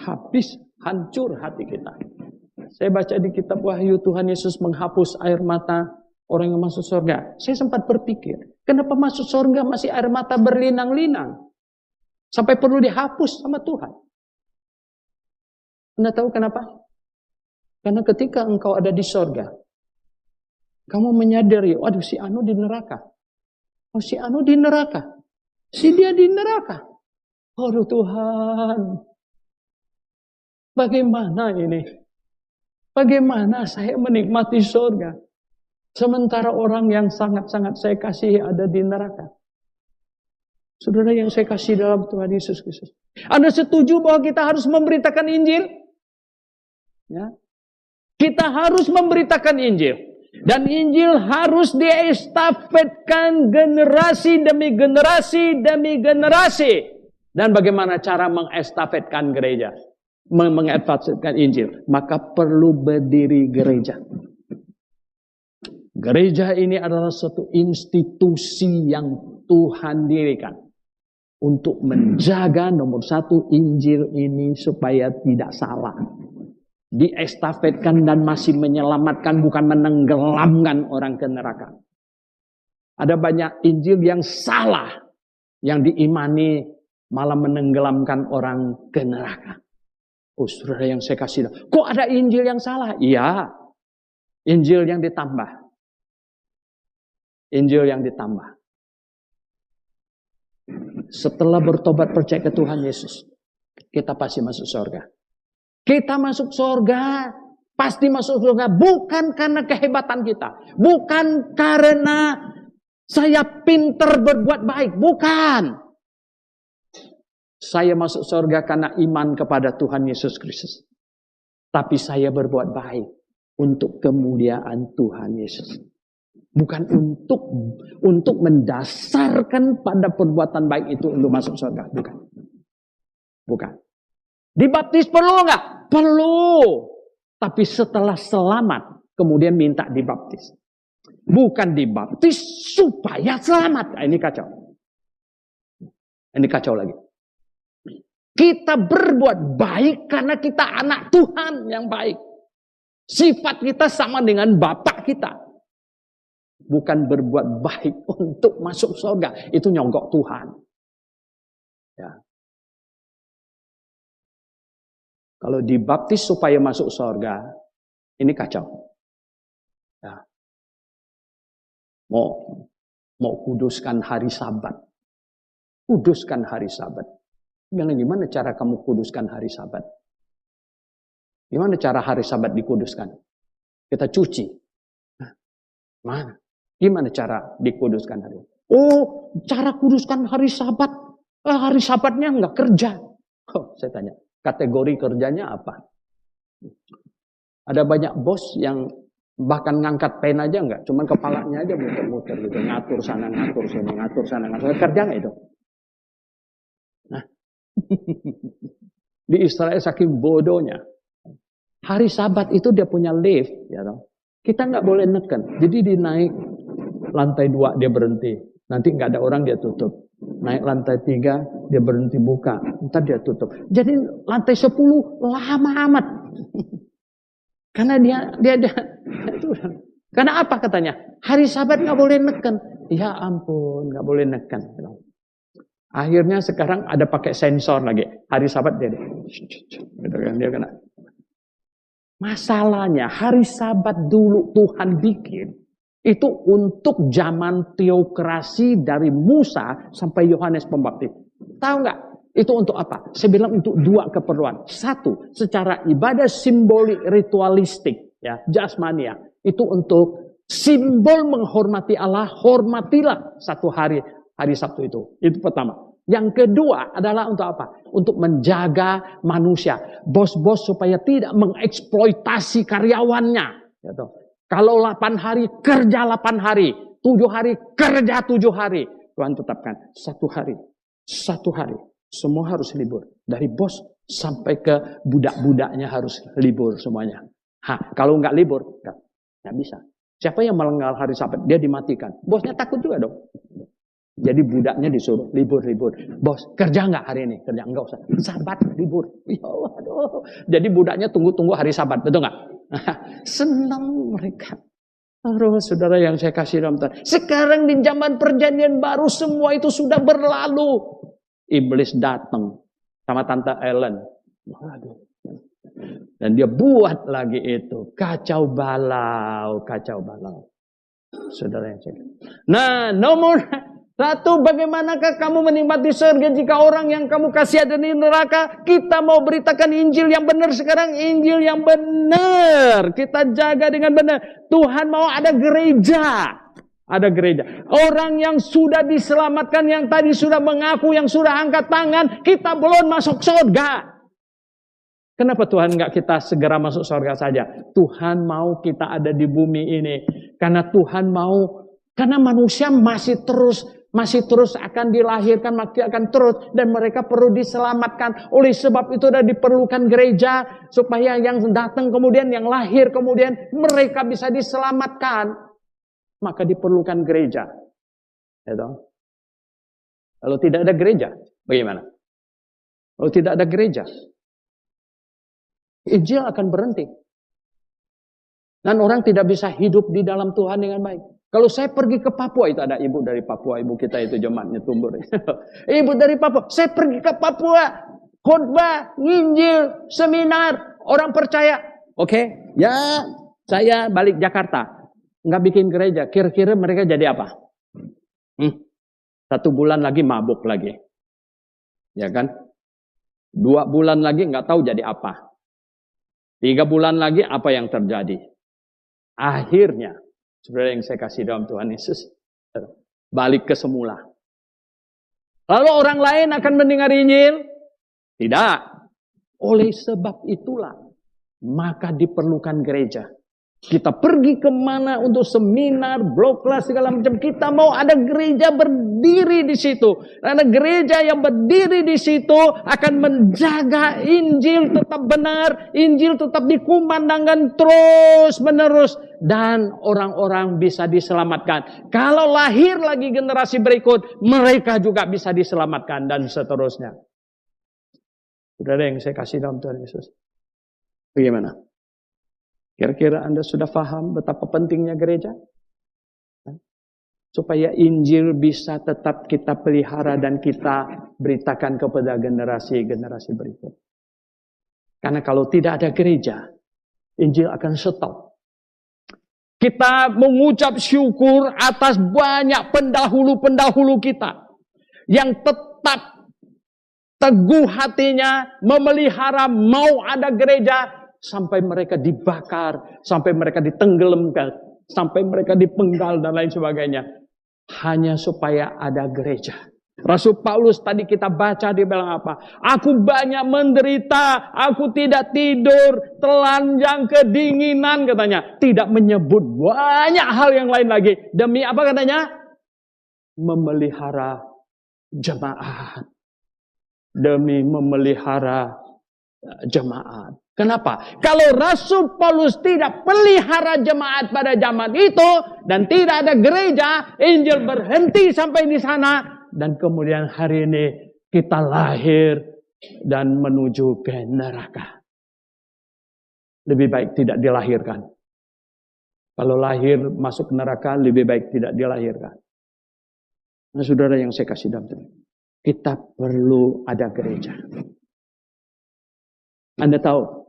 habis, hancur hati kita. Saya baca di kitab Wahyu, Tuhan Yesus menghapus air mata orang yang masuk surga. Saya sempat berpikir, kenapa masuk surga masih air mata berlinang-linang? Sampai perlu dihapus sama Tuhan. Anda tahu kenapa? Karena ketika engkau ada di surga, kamu menyadari, waduh si Anu di neraka. Oh si Anu di neraka. Si dia di neraka. Aduh Tuhan, bagaimana ini? Bagaimana saya menikmati surga? Sementara orang yang sangat-sangat saya kasihi ada di neraka. Saudara yang saya kasih dalam Tuhan Yesus Kristus. Anda setuju bahwa kita harus memberitakan Injil? Ya. Kita harus memberitakan Injil. Dan Injil harus diestafetkan generasi demi generasi demi generasi. Dan bagaimana cara mengestafetkan gereja? Mengestafetkan Injil? Maka perlu berdiri gereja. Gereja ini adalah suatu institusi yang Tuhan dirikan untuk menjaga nomor satu Injil ini supaya tidak salah. Diestafetkan dan masih menyelamatkan, bukan menenggelamkan orang ke neraka. Ada banyak Injil yang salah, yang diimani malah menenggelamkan orang ke neraka. Oh saudara yang saya kasih, kok ada Injil yang salah? Iya, Injil yang ditambah. Injil yang ditambah. Setelah bertobat percaya ke Tuhan Yesus, kita pasti masuk surga. Kita masuk surga, pasti masuk surga bukan karena kehebatan kita. Bukan karena saya pintar berbuat baik. Bukan. Saya masuk surga karena iman kepada Tuhan Yesus Kristus. Tapi saya berbuat baik untuk kemuliaan Tuhan Yesus. Bukan untuk mendasarkan pada perbuatan baik itu untuk masuk surga. Bukan. Bukan. Dibaptis perlu enggak? Perlu. Tapi setelah selamat, kemudian minta dibaptis. Bukan dibaptis supaya selamat. Nah, ini kacau. Ini kacau lagi. Kita berbuat baik karena kita anak Tuhan yang baik. Sifat kita sama dengan Bapak kita. Bukan berbuat baik untuk masuk surga. Itu nyogok Tuhan. Ya. Kalau dibaptis supaya masuk surga, ini kacau. Ya. Mau kuduskan hari Sabat. Kuduskan hari Sabat. Gimana cara kamu kuduskan hari Sabat? Gimana cara hari Sabat dikuduskan? Kita cuci. Mana? Gimana cara dikuduskan hari? Oh, cara kuduskan hari Sabat. Hari Sabatnya enggak kerja. Oh, saya tanya, kategori kerjanya apa? Ada banyak bos yang bahkan ngangkat pen aja enggak, cuman kepalanya aja muter-muter gitu, ngatur sana, ngatur sini, ngatur sana, ngatur. Kerja enggak itu? Nah, di Israel saking bodohnya, hari Sabat itu dia punya lift, ya toh. Kita nggak boleh neken, jadi dinaik lantai 2 dia berhenti, nanti nggak ada orang dia tutup. Naik lantai 3 dia berhenti buka, ntar dia tutup. Jadi lantai 10 lama amat. Karena dia karena apa katanya? Hari Sabat nggak boleh neken. Ya ampun, nggak boleh neken. Akhirnya sekarang ada pakai sensor lagi. Hari Sabat dia kena. Masalahnya hari Sabat dulu Tuhan bikin itu untuk zaman teokrasi dari Musa sampai Yohanes Pembaptis. Tahu nggak? Itu untuk apa? Saya bilang untuk 2 keperluan. 1, secara ibadah simbolik ritualistik, ya, jasmania. Itu untuk simbol menghormati Allah, hormatilah satu hari Sabtu itu. Itu pertama. Yang kedua adalah untuk apa? Untuk menjaga manusia. Bos-bos supaya tidak mengeksploitasi karyawannya. Gitu. Kalau 8 hari, kerja 8 hari. 7 hari, kerja 7 hari. Tuhan tetapkan 1 hari. 1 hari. Semua harus libur. Dari bos sampai ke budak-budaknya harus libur semuanya. Kalau nggak libur, nggak bisa. Siapa yang melanggar hari Sabat, dia dimatikan. Bosnya takut juga dong. Jadi budaknya disuruh libur-libur. Bos, kerja nggak hari ini? Kerja nggak usah. Sabat, libur. Ya Allah, aduh. Jadi budaknya tunggu-tunggu hari Sabat, betul nggak? Senang mereka. Aduh, saudara yang saya kasih dalam Tuhan. Sekarang di zaman perjanjian baru semua itu sudah berlalu. Iblis datang sama Tante Ellen. Aduh. Dan dia buat lagi itu. Kacau balau. Saudara yang saya. Nah, nomor 1, bagaimanakah kamu menikmati surga jika orang yang kamu kasih ada di neraka? Kita mau beritakan Injil yang benar sekarang. Injil yang benar. Kita jaga dengan benar. Tuhan mau ada gereja. Ada gereja. Orang yang sudah diselamatkan, yang tadi sudah mengaku, yang sudah angkat tangan. Kita belum masuk surga. Kenapa Tuhan nggak kita segera masuk surga saja? Tuhan mau kita ada di bumi ini. Karena Tuhan mau, karena manusia masih terus akan dilahirkan, masih akan terus, dan mereka perlu diselamatkan. Oleh sebab itu sudah diperlukan gereja supaya yang datang kemudian, yang lahir kemudian mereka bisa diselamatkan. Maka diperlukan gereja. Kalau tidak ada gereja, bagaimana? Kalau tidak ada gereja, Injil akan berhenti. Dan orang tidak bisa hidup di dalam Tuhan dengan baik. Kalau saya pergi ke Papua, itu ada ibu dari Papua, ibu kita itu jemaatnya Tumbur. Ibu dari Papua, saya pergi ke Papua, khotbah, nginjil, seminar, orang percaya. Oke, ya saya balik Jakarta, nggak bikin gereja. Kira-kira mereka jadi apa? 1 bulan lagi mabuk lagi, ya kan? 2 bulan lagi nggak tahu jadi apa. 3 bulan lagi apa yang terjadi? Akhirnya, saudara yang saya kasih dalam Tuhan Yesus, balik ke semula. Lalu orang lain akan mendengar Injil? Tidak. Oleh sebab itulah, maka diperlukan gereja. Kita pergi kemana untuk seminar, blog kelas, segala macam. Kita mau ada gereja berdiri di situ. Karena gereja yang berdiri di situ akan menjaga Injil tetap benar. Injil tetap dikumandangkan terus menerus. Dan orang-orang bisa diselamatkan. Kalau lahir lagi generasi berikut, mereka juga bisa diselamatkan. Dan seterusnya. Saudara yang saya kasih dalam Tuhan Yesus. Bagaimana? Kira-kira Anda sudah paham betapa pentingnya gereja? Supaya Injil bisa tetap kita pelihara dan kita beritakan kepada generasi-generasi berikut. Karena kalau tidak ada gereja, Injil akan stop. Kita mengucap syukur atas banyak pendahulu-pendahulu kita yang tetap teguh hatinya, memelihara, mau ada gereja, sampai mereka dibakar, sampai mereka ditenggelamkan, sampai mereka dipenggal dan lain sebagainya. Hanya supaya ada gereja. Rasul Paulus tadi kita baca, dia bilang apa? Aku banyak menderita, aku tidak tidur, telanjang kedinginan katanya. Tidak menyebut banyak hal yang lain lagi. Demi apa katanya? Memelihara jemaat. Demi memelihara jemaat. Kenapa? Kalau Rasul Paulus tidak pelihara jemaat pada zaman itu dan tidak ada gereja, Injil berhenti sampai di sana, dan kemudian hari ini kita lahir dan menuju ke neraka. Lebih baik tidak dilahirkan. Kalau lahir masuk neraka, lebih baik tidak dilahirkan. Nah, saudara yang saya kasih dalam Tuhan, kita perlu ada gereja. Anda tahu,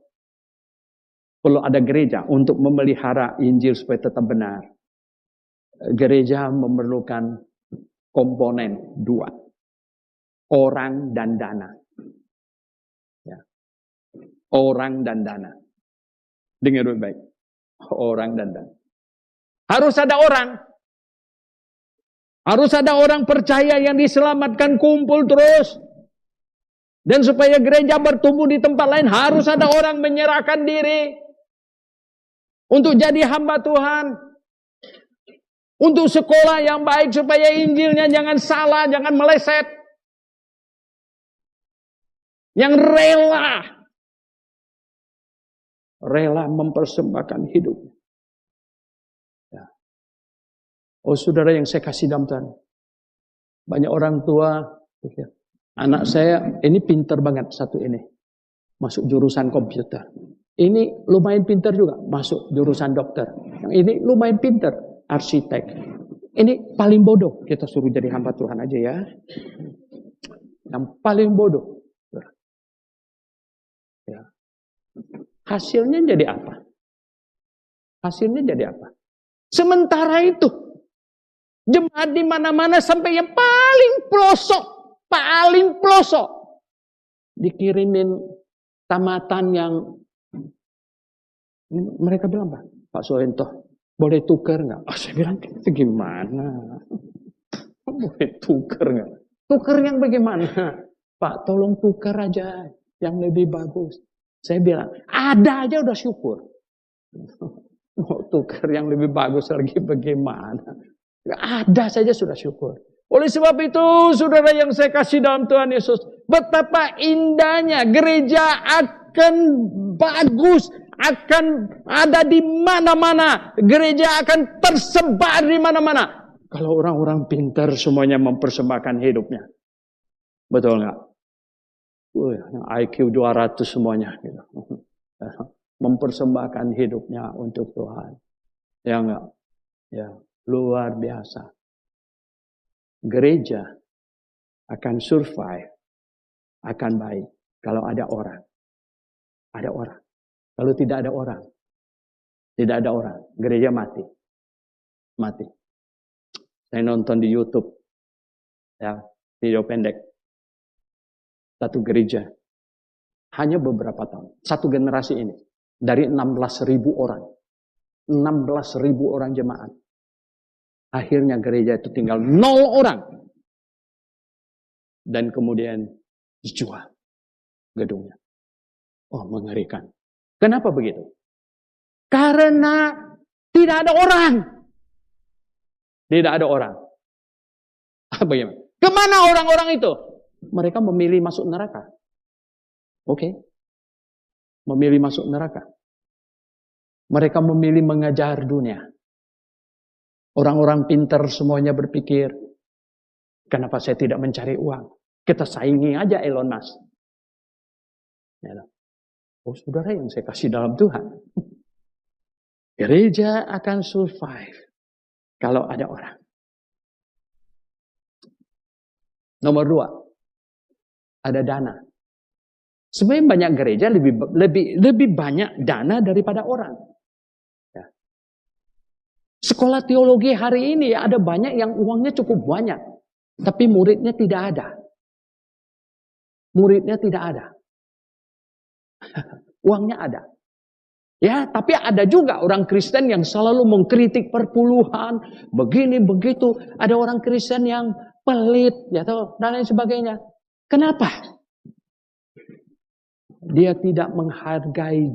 perlu ada gereja untuk memelihara Injil supaya tetap benar. Gereja memerlukan komponen 2. Orang dan dana. Ya. Orang dan dana. Dengar baik. Orang dan dana. Harus ada orang. Harus ada orang percaya yang diselamatkan kumpul terus. Dan supaya gereja bertumbuh di tempat lain, harus ada orang menyerahkan diri. Untuk jadi hamba Tuhan. Untuk sekolah yang baik supaya Injilnya jangan salah, jangan meleset. Yang rela mempersembahkan hidup. Ya. Oh saudara yang saya kasih dalam Tuhan. Banyak orang tua, anak saya ini pintar banget satu ini. Masuk jurusan komputer. Ini lumayan pintar juga, masuk jurusan dokter. Yang ini lumayan pintar, arsitek. Ini paling bodoh, kita suruh jadi hamba Tuhan aja ya. Yang paling bodoh. Ya. Hasilnya jadi apa? Hasilnya jadi apa? Sementara itu, jemaat di mana-mana sampai yang paling pelosok, dikirimin tamatan yang mereka bilang, Pak Soento, boleh tukar nggak? Saya bilang, itu gimana? Boleh tukar nggak? Tukar yang bagaimana? Pak, tolong tukar aja yang lebih bagus. Saya bilang, ada aja udah syukur. Mau tukar yang lebih bagus lagi bagaimana? Ada saja sudah syukur. Oleh sebab itu, saudara yang saya kasih dalam Tuhan Yesus, betapa indahnya gereja akan bagus, akan ada di mana-mana. Gereja akan tersebar di mana-mana. Kalau orang-orang pintar semuanya mempersembahkan hidupnya. Betul nggak? Yang IQ 200 semuanya. Gitu. Mempersembahkan hidupnya untuk Tuhan. Ya enggak? Ya, luar biasa. Gereja akan survive, akan baik kalau ada orang. Ada orang. Kalau tidak ada orang, tidak ada orang, gereja mati. Mati. Saya nonton di YouTube, ya, video pendek. Satu gereja, hanya beberapa tahun. Satu generasi ini, dari 16.000 orang. 16.000 orang jemaat. Akhirnya gereja itu tinggal 0 orang. Dan kemudian dijual gedungnya. Oh, mengerikan. Kenapa begitu? Karena tidak ada orang. Tidak ada orang. Bagaimana? Kemana orang-orang itu? Mereka memilih masuk neraka. Oke. Memilih masuk neraka. Mereka memilih mengajar dunia. Orang-orang pintar semuanya berpikir, kenapa saya tidak mencari uang? Kita saingi aja Elon Musk. Ya, oh, saudara yang saya kasih dalam Tuhan. Gereja akan survive kalau ada orang. Nomor 2, ada dana. Sebenarnya banyak gereja lebih banyak dana daripada orang. Ya. Sekolah teologi hari ini ada banyak yang uangnya cukup banyak, tapi muridnya tidak ada. Muridnya tidak ada. Uangnya ada. Ya, tapi ada juga orang Kristen yang selalu mengkritik perpuluhan, begini begitu. Ada orang Kristen yang pelit, ya tahu, dan lain sebagainya. Kenapa? Dia tidak menghargai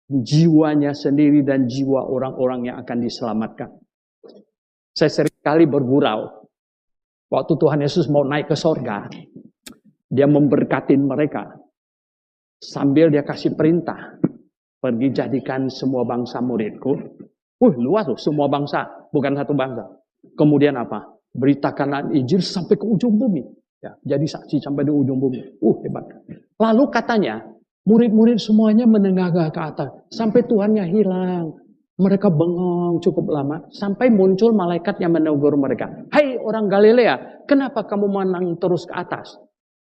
jiwanya sendiri dan jiwa orang-orang yang akan diselamatkan. Saya seringkali bergurau. Waktu Tuhan Yesus mau naik ke sorga, dia memberkatin mereka. Sambil dia kasih perintah, pergi jadikan semua bangsa muridku. Luas loh, semua bangsa, bukan satu bangsa. Kemudian apa? Beritakanlah Injil sampai ke ujung bumi. Ya, jadi saksi sampai di ujung bumi. Hebat. Lalu katanya, murid-murid semuanya menengaga ke atas. Sampai Tuhannya hilang. Mereka bengong cukup lama. Sampai muncul malaikat yang menegur mereka. Hai orang Galilea, kenapa kamu pandang terus ke atas?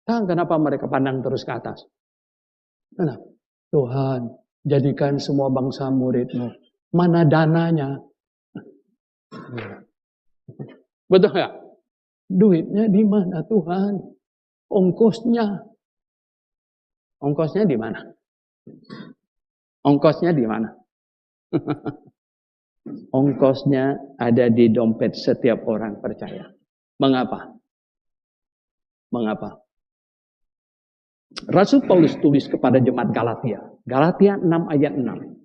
Kenapa mereka pandang terus ke atas? Nah, Tuhan, jadikan semua bangsa muridmu. Mana dananya? Betul ya? Duitnya di mana Tuhan? Ongkosnya. Ongkosnya di mana? Ongkosnya di mana? Ongkosnya ada di dompet setiap orang percaya. Mengapa? Mengapa? Rasul Paulus tulis kepada jemaat Galatia. Galatia 6 ayat 6.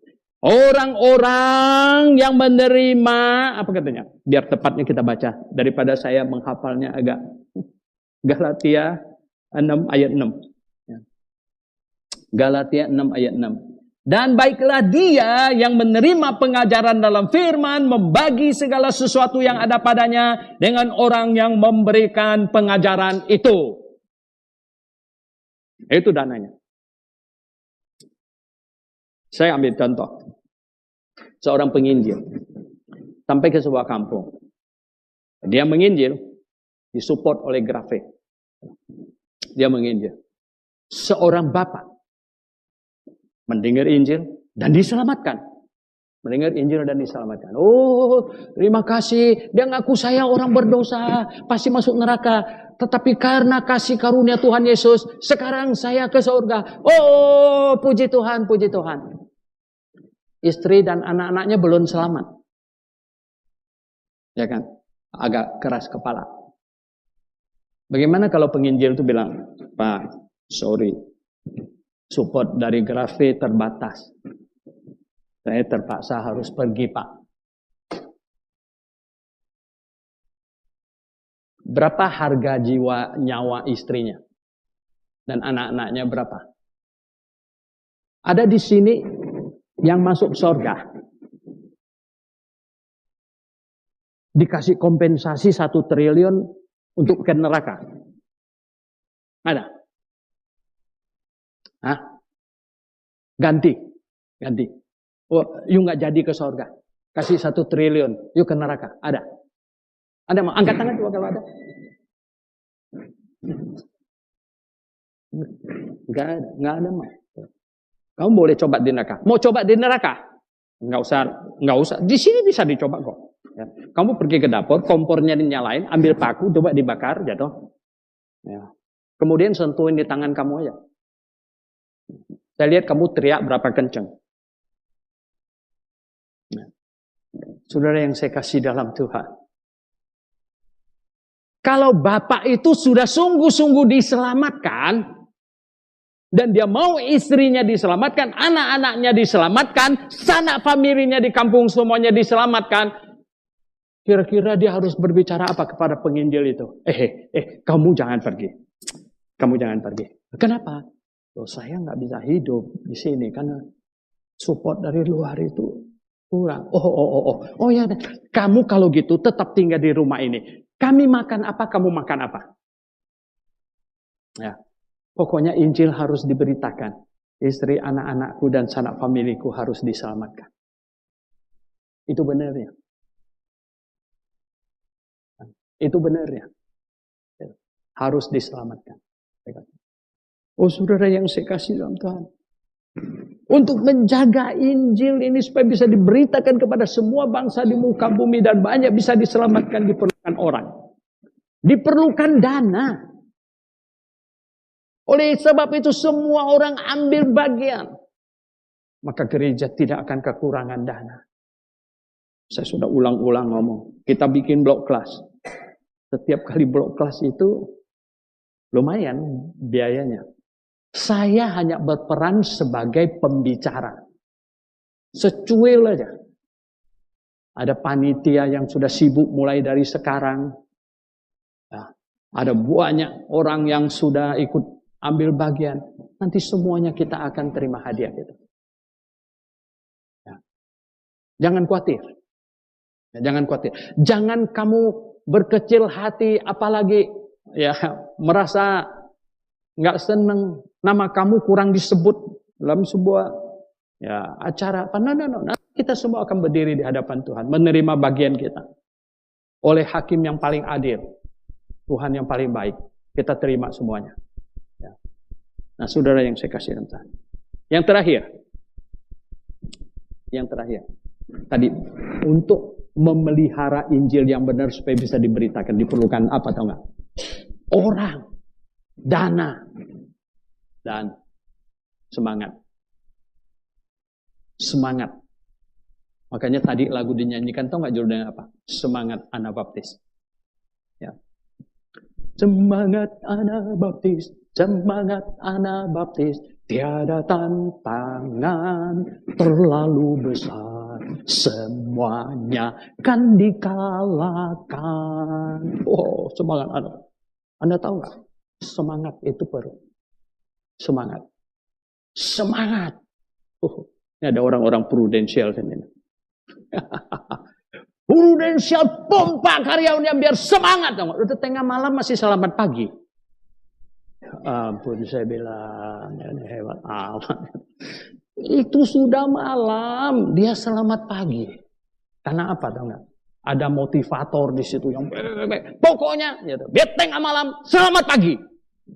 Orang-orang yang menerima, apa katanya? Biar tepatnya kita baca. Daripada saya menghafalnya agak. Galatia 6 ayat 6. Galatia 6 ayat 6. Dan baiklah dia yang menerima pengajaran dalam firman, membagi segala sesuatu yang ada padanya dengan orang yang memberikan pengajaran itu. Itu dananya. Saya ambil contoh. Seorang penginjil sampai ke sebuah kampung. Dia menginjil, disupport oleh Grafik. Dia menginjil. Seorang bapak mendengar Injil dan diselamatkan. Mendengar Injil dan diselamatkan. Oh, terima kasih. Dia ngaku saya orang berdosa, pasti masuk neraka. Tetapi karena kasih karunia Tuhan Yesus, sekarang saya ke surga. Oh, puji Tuhan, puji Tuhan. Istri dan anak-anaknya belum selamat. Ya kan? Agak keras kepala. Bagaimana kalau penginjil itu bilang, Pak, sorry. Support dari Grafik terbatas. Saya terpaksa harus pergi, Pak. Berapa harga jiwa nyawa istrinya? Dan anak-anaknya berapa? Ada di sini yang masuk surga. Dikasih kompensasi 1 triliun untuk ke neraka. Ada? Hah? Ganti. Oh, yuk nggak jadi ke surga. Kasih 1 triliun, yuk ke neraka. Ada? Ada mau angkat tangan coba kalau ada? Nggak ada mah. Kamu boleh coba di neraka. Mau coba di neraka? Nggak usah. Di sini bisa dicoba kok. Ya. Kamu pergi ke dapur, kompornya dinyalain, ambil paku, coba dibakar, jatuh. Ya. Kemudian sentuhin di tangan kamu aja. Saya lihat kamu teriak berapa kenceng. Ya. Saudara yang saya kasih dalam Tuhan. Kalau bapak itu sudah sungguh-sungguh diselamatkan, dan dia mau istrinya diselamatkan, anak-anaknya diselamatkan, sanak familinya di kampung semuanya diselamatkan, kira-kira dia harus berbicara apa kepada penginjil itu? Kamu jangan pergi. Kamu jangan pergi. Kenapa? Loh, saya nggak bisa hidup di sini karena support dari luar itu kurang. Oh ya, kamu kalau gitu tetap tinggal di rumah ini. Kami makan apa, kamu makan apa. Ya, pokoknya Injil harus diberitakan. Istri, anak-anakku dan sanak familiku harus diselamatkan. Itu benarnya. Itu benarnya. Harus diselamatkan. Oh saudara yang saya kasih dalam Tuhan. Untuk menjaga Injil ini supaya bisa diberitakan kepada semua bangsa di muka bumi dan banyak bisa diselamatkan, diperlukan orang. Diperlukan dana. Oleh sebab itu semua orang ambil bagian. Maka gereja tidak akan kekurangan dana. Saya sudah ulang-ulang ngomong. Kita bikin blok kelas. Setiap kali blok kelas itu lumayan biayanya. Saya hanya berperan sebagai pembicara. Secuil aja. Ada panitia yang sudah sibuk mulai dari sekarang. Ya, ada banyak orang yang sudah ikut ambil bagian. Nanti semuanya kita akan terima hadiah itu. Ya. Jangan khawatir. Ya, jangan khawatir. Jangan kamu berkecil hati, apalagi ya merasa nggak seneng, nama kamu kurang disebut dalam sebuah ya acara apa. No. Kita semua akan berdiri di hadapan Tuhan, menerima bagian kita oleh hakim yang paling adil, Tuhan yang paling baik. Kita terima semuanya. Ya. Nah, saudara yang saya kasih Tuhan. Yang terakhir, tadi untuk memelihara Injil yang benar supaya bisa diberitakan diperlukan apa tahu nggak? Orang, dana, dan semangat. Semangat. Makanya tadi lagu dinyanyikan, tahu nggak judulnya apa? Semangat Anabaptis. Ya. Semangat Anabaptis, semangat Anabaptis, tiada tantangan terlalu besar, semuanya kan dikalahkan. Oh, semangat Anabaptis. Anda tahu nggak? Semangat itu perlu. Semangat. Ini ada orang-orang prudensial sini. Prudensial pompa karyawannya biar semangat. Udah tengah malam masih selamat pagi. Ampun saya bilang, ini hebat amat. Itu sudah malam, dia selamat pagi. Karena apa tahu nggak? Ada motivator di situ yang pokoknya gitu. Biar tengah malam selamat pagi.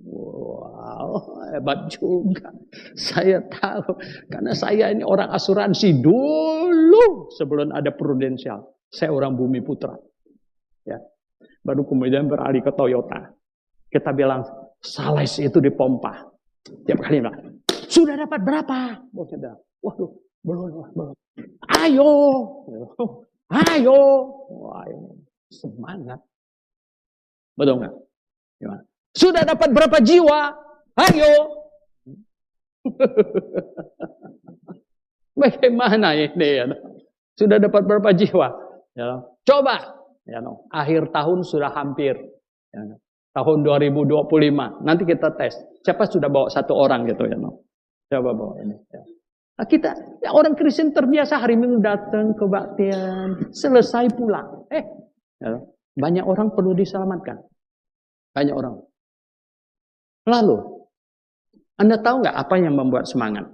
Wow, hebat juga. Saya tahu karena saya ini orang asuransi dulu sebelum ada prudensial. Saya orang Bumi Putra. Ya. Baru kemudian beralih ke Toyota. Kita bilang sales itu dipompa. Tiap kali bilang, sudah dapat berapa? Waduh, belum. Ayo. Wah, semangat. Betul nggak? Gimana? Sudah dapat berapa jiwa? Ayo. Bagaimana ini ya? Sudah dapat berapa jiwa? Ya, coba, ya, akhir tahun sudah hampir. Ya, tahun 2025. Nanti kita tes. Siapa sudah bawa satu orang gitu ya? Coba bawa ini. Ya. Nah, kita ya, orang Kristen terbiasa hari Minggu datang kebaktian, selesai pulang. Ya, banyak orang perlu diselamatkan. Banyak orang. Lalu, Anda tahu nggak apa yang membuat semangat?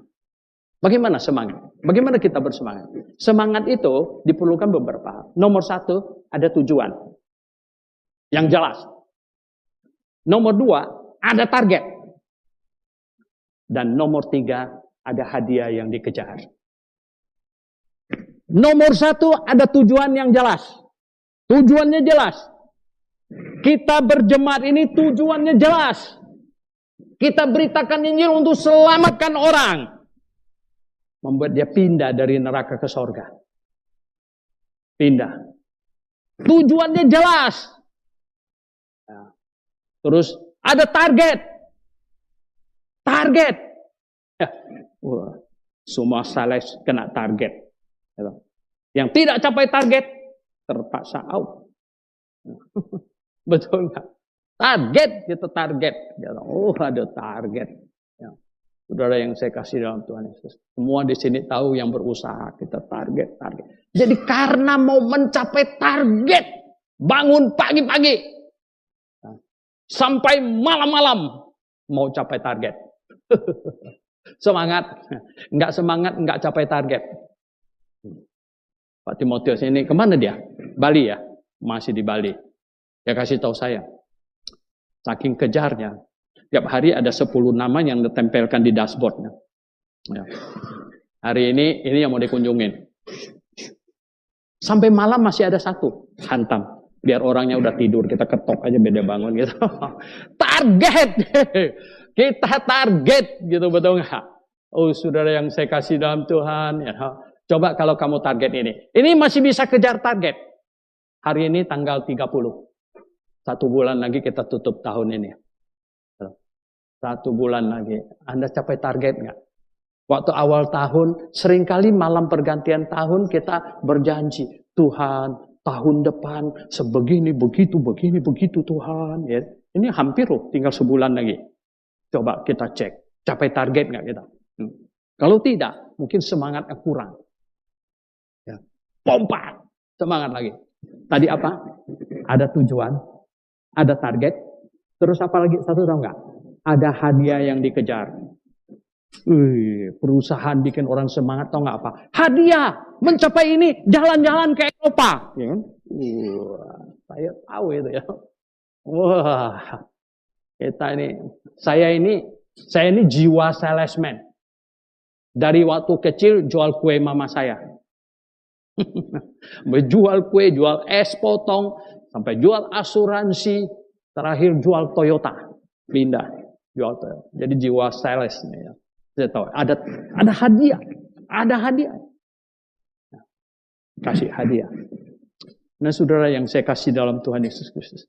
Bagaimana semangat? Bagaimana kita bersemangat? Semangat itu diperlukan beberapa hal. Nomor satu, ada tujuan yang jelas. Nomor dua, ada target. Dan nomor tiga, ada hadiah yang dikejar. Nomor satu, ada tujuan yang jelas. Tujuannya jelas. Kita berjemaat ini tujuannya jelas. Kita beritakan Injil untuk selamatkan orang. Membuat dia pindah dari neraka ke sorga. Pindah. Tujuannya jelas. Nah, terus ada target. Target. Wah, semua sales kena target. Yang tidak capai target, terpaksa out. Betul nggak? Target, kita target. Oh, ada target. Saudara yang saya kasih dalam Tuhan Yesus. Semua di sini tahu yang berusaha. Kita target. Jadi karena mau mencapai target. Bangun pagi-pagi. Sampai malam-malam. Mau capai target. Semangat. Enggak semangat, enggak capai target. Pak Timotius ini kemana dia? Bali ya? Masih di Bali. Dia kasih tahu saya. Saking kejarnya. Tiap hari ada 10 nama yang ditempelkan di dashboardnya. Ya. Hari ini yang mau dikunjungin. Sampai malam masih ada satu. Hantam. Biar orangnya udah tidur. Kita ketok aja beda bangun gitu. Target. Kita target. Gitu, betul nggak? Oh, saudara yang saya kasih dalam Tuhan. Ya. Coba kalau kamu target ini. Ini masih bisa kejar target. Hari ini tanggal 30. 1 bulan lagi kita tutup tahun ini. 1 bulan lagi. Anda capai target nggak? Waktu awal tahun, seringkali malam pergantian tahun kita berjanji. Tuhan, tahun depan sebegini, begitu Tuhan. Ya. Ini hampir loh, tinggal sebulan lagi. Coba kita cek. Capai target nggak kita? Kalau tidak, mungkin semangatnya kurang. Ya. Pompa. Semangat lagi. Tadi apa? Ada tujuan. Ada target. Terus apa lagi? Satu tahu nggak? Ada hadiah yang dikejar. Perusahaan bikin orang semangat, tahu nggak apa? Hadiah mencapai ini, jalan-jalan ke Eropa. Ya kan? Saya tahu itu ya. Wah, saya ini jiwa salesman. Dari waktu kecil jual kue mama saya. Jual kue, jual es potong, sampai jual asuransi, terakhir jual Toyota. Pindah. Jual Toyota. Jadi jiwa sales nih ya. Saya tahu ada hadiah, kasih hadiah. Nah, saudara yang saya kasih dalam Tuhan Yesus Kristus,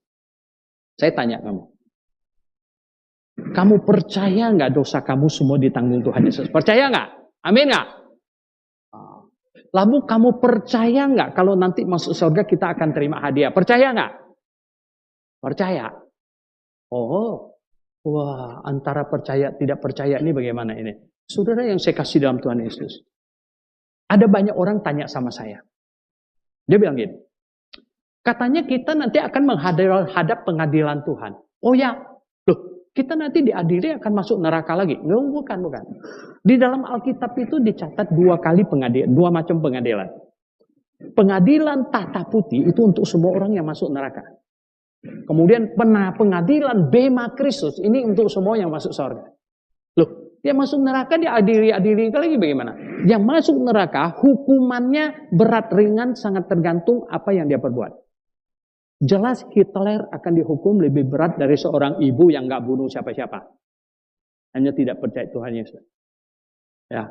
saya tanya kamu percaya nggak dosa kamu semua ditanggung Tuhan Yesus? Percaya nggak? Amin nggak? Lalu kamu percaya nggak kalau nanti masuk surga kita akan terima hadiah? Percaya nggak? Percaya. Oh. Wah, antara percaya tidak percaya ini bagaimana ini? Saudara yang saya kasih dalam Tuhan Yesus. Ada banyak orang tanya sama saya. Dia bilang gini. Katanya kita nanti akan menghadap pengadilan Tuhan. Oh ya, loh, kita nanti diadili akan masuk neraka lagi. No, bukan. Di dalam Alkitab itu dicatat 2 kali pengadilan, 2 macam pengadilan. Pengadilan tata putih itu untuk semua orang yang masuk neraka. Kemudian pengadilan Bema Kristus ini untuk semua yang masuk surga. Loh, dia masuk neraka diadili lagi bagaimana? Yang masuk neraka hukumannya berat ringan sangat tergantung apa yang dia perbuat. Jelas Hitler akan dihukum lebih berat dari seorang ibu yang nggak bunuh siapa-siapa. Hanya tidak percaya Tuhan Yesus. Ya.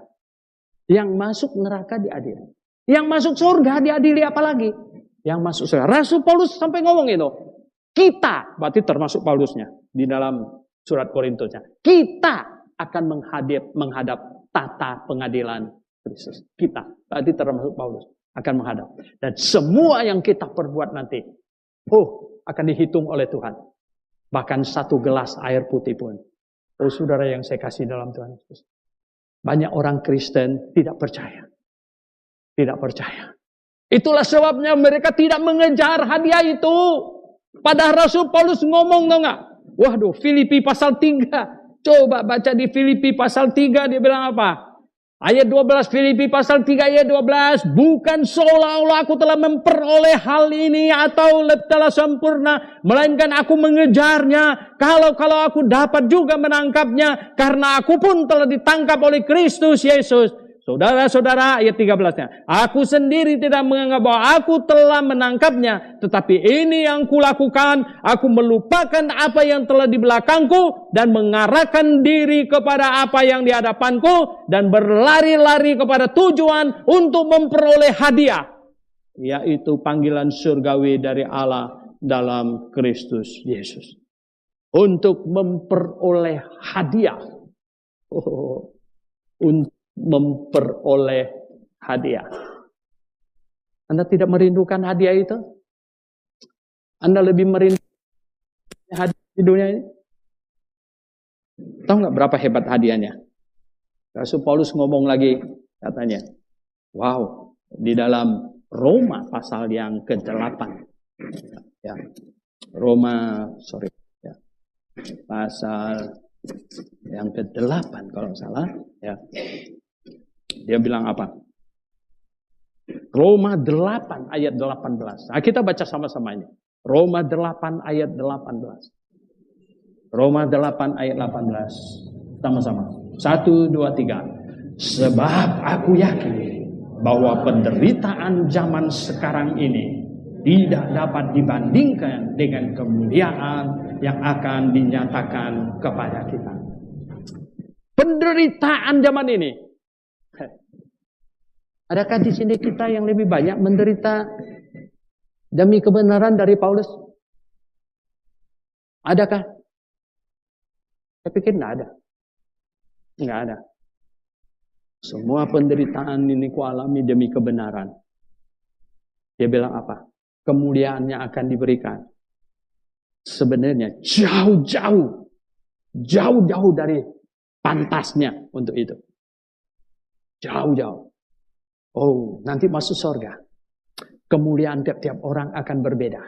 Yang masuk neraka diadili. Yang masuk surga diadili apa lagi? Yang masuk surga. Rasul Paulus sampai ngomong itu. Kita, berarti termasuk Paulusnya di dalam surat Korintosnya. Kita akan menghadap tata pengadilan Kristus. Kita, berarti termasuk Paulus, akan menghadap. Dan semua yang kita perbuat nanti, akan dihitung oleh Tuhan. Bahkan 1 gelas air putih pun. Saudara yang saya kasih dalam Tuhan Yesus. Banyak orang Kristen tidak percaya. Tidak percaya. Itulah sebabnya mereka tidak mengejar hadiah itu. Padahal Rasul Paulus ngomong, tau gak? Waduh, Filipi pasal 3. Coba baca di Filipi pasal 3, dia bilang apa? Ayat 12, Filipi pasal 3 ayat 12. Bukan seolah-olah aku telah memperoleh hal ini atau telah sempurna. Melainkan aku mengejarnya. Kalau aku dapat juga menangkapnya. Karena aku pun telah ditangkap oleh Kristus Yesus. Saudara-saudara, ayat 13-nya. Aku sendiri tidak menganggap bahwa aku telah menangkapnya. Tetapi ini yang kulakukan. Aku melupakan apa yang telah di belakangku. Dan mengarahkan diri kepada apa yang di hadapanku. Dan berlari-lari kepada tujuan untuk memperoleh hadiah. Yaitu panggilan surgawi dari Allah dalam Kristus Yesus. Untuk memperoleh hadiah. Untuk memperoleh hadiah. Anda tidak merindukan hadiah itu? Anda lebih merindukan hadiah di dunia ini? Tahu nggak berapa hebat hadiahnya? Rasul Paulus ngomong lagi, katanya, wow, di dalam Roma pasal yang ke-8. Ya. Pasal yang ke-8 kalau salah, ya. Dia bilang apa? Roma 8 ayat 18. Nah, kita baca sama-sama ini. Roma 8 ayat 18. Roma 8 ayat 18. Sama-sama. 1, 2, 3. Sebab aku yakin bahwa penderitaan zaman sekarang ini tidak dapat dibandingkan dengan kemuliaan yang akan dinyatakan kepada kita. Penderitaan zaman ini. Adakah di sini kita yang lebih banyak menderita demi kebenaran dari Paulus? Adakah? Saya pikir tidak ada. Tidak ada. Semua penderitaan ini ku alami demi kebenaran. Dia bilang apa? Kemuliaannya akan diberikan. Sebenarnya jauh-jauh dari pantasnya untuk itu. Jauh-jauh. Nanti masuk surga. Kemuliaan tiap-tiap orang akan berbeda.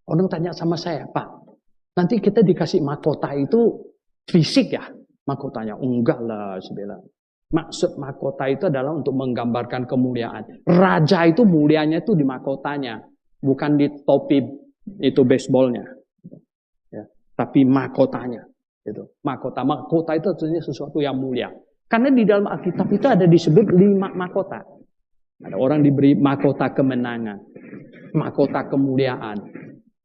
Orang tanya sama saya, Pak, nanti kita dikasih mahkota itu fisik ya? Mahkotanya? Enggak lah, saya bilang. Maksud mahkota itu adalah untuk menggambarkan kemuliaan. Raja itu mulianya itu di mahkotanya. Bukan di topi itu baseballnya. Ya, tapi mahkotanya. Gitu. Mahkota itu artinya sesuatu yang mulia. Karena di dalam Alkitab itu ada disebut 5 mahkota. Ada orang diberi mahkota kemenangan, mahkota kemuliaan,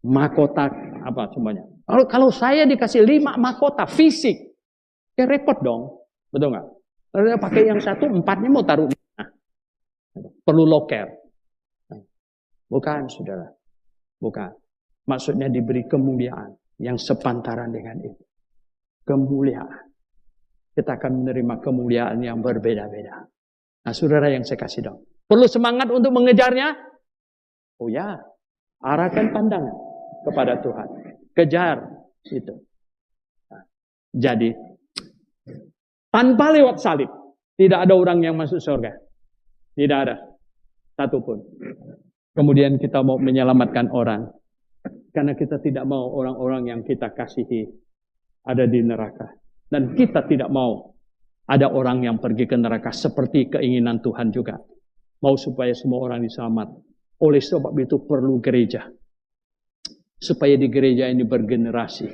mahkota apa semuanya. Kalau saya dikasih 5 mahkota fisik, ya repot dong, betul nggak? Kalau pakai yang 1, 4-nya mau taruh mana? Perlu loker. Bukan, saudara, bukan. Maksudnya diberi kemuliaan yang sepantaran dengan itu. Kemuliaan. Kita akan menerima kemuliaan yang berbeda-beda. Nah, saudara yang saya kasih dong. Perlu semangat untuk mengejarnya? Oh ya, arahkan pandangan kepada Tuhan. Kejar itu. Nah, jadi, tanpa lewat salib, tidak ada orang yang masuk surga. Tidak ada. Satupun. Kemudian kita mau menyelamatkan orang. Karena kita tidak mau orang-orang yang kita kasihi ada di neraka. Dan kita tidak mau ada orang yang pergi ke neraka seperti keinginan Tuhan juga. Mau supaya semua orang diselamat. Oleh sebab itu perlu gereja. Supaya di gereja ini bergenerasi.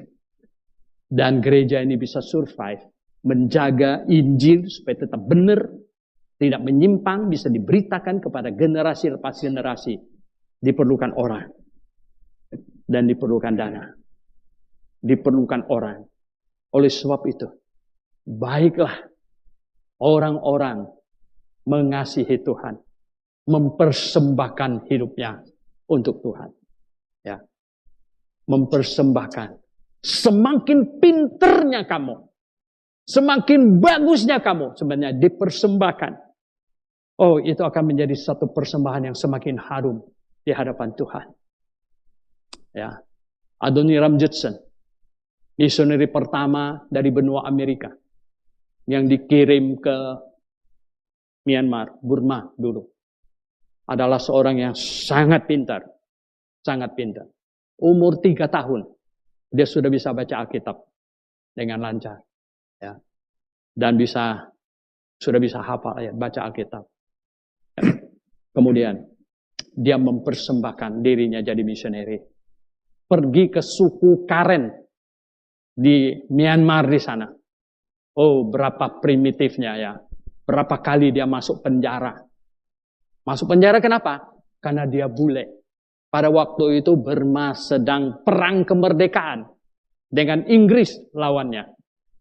Dan gereja ini bisa survive. Menjaga Injil supaya tetap benar. Tidak menyimpang. Bisa diberitakan kepada generasi lepas generasi. Diperlukan orang. Dan diperlukan dana. Diperlukan orang. Oleh sebab itu, baiklah orang-orang mengasihi Tuhan, mempersembahkan hidupnya untuk Tuhan. Ya. Mempersembahkan. Semakin pinternya kamu, semakin bagusnya kamu sebenarnya dipersembahkan Oh, itu akan menjadi satu persembahan yang semakin harum di hadapan Tuhan. Ya, Adoniram Judson, misioneri pertama dari benua Amerika yang dikirim ke Myanmar, Burma dulu, adalah seorang yang sangat pintar, sangat pintar. Umur 3 tahun, dia sudah bisa baca Alkitab dengan lancar, ya, dan sudah bisa hafal ayat, baca Alkitab. Kemudian dia mempersembahkan dirinya jadi misioneri. Pergi ke suku Karen di Myanmar di sana. Oh, berapa primitifnya ya. Berapa kali dia masuk penjara. Masuk penjara kenapa? Karena dia bule. Pada waktu itu Burma sedang perang kemerdekaan dengan Inggris lawannya.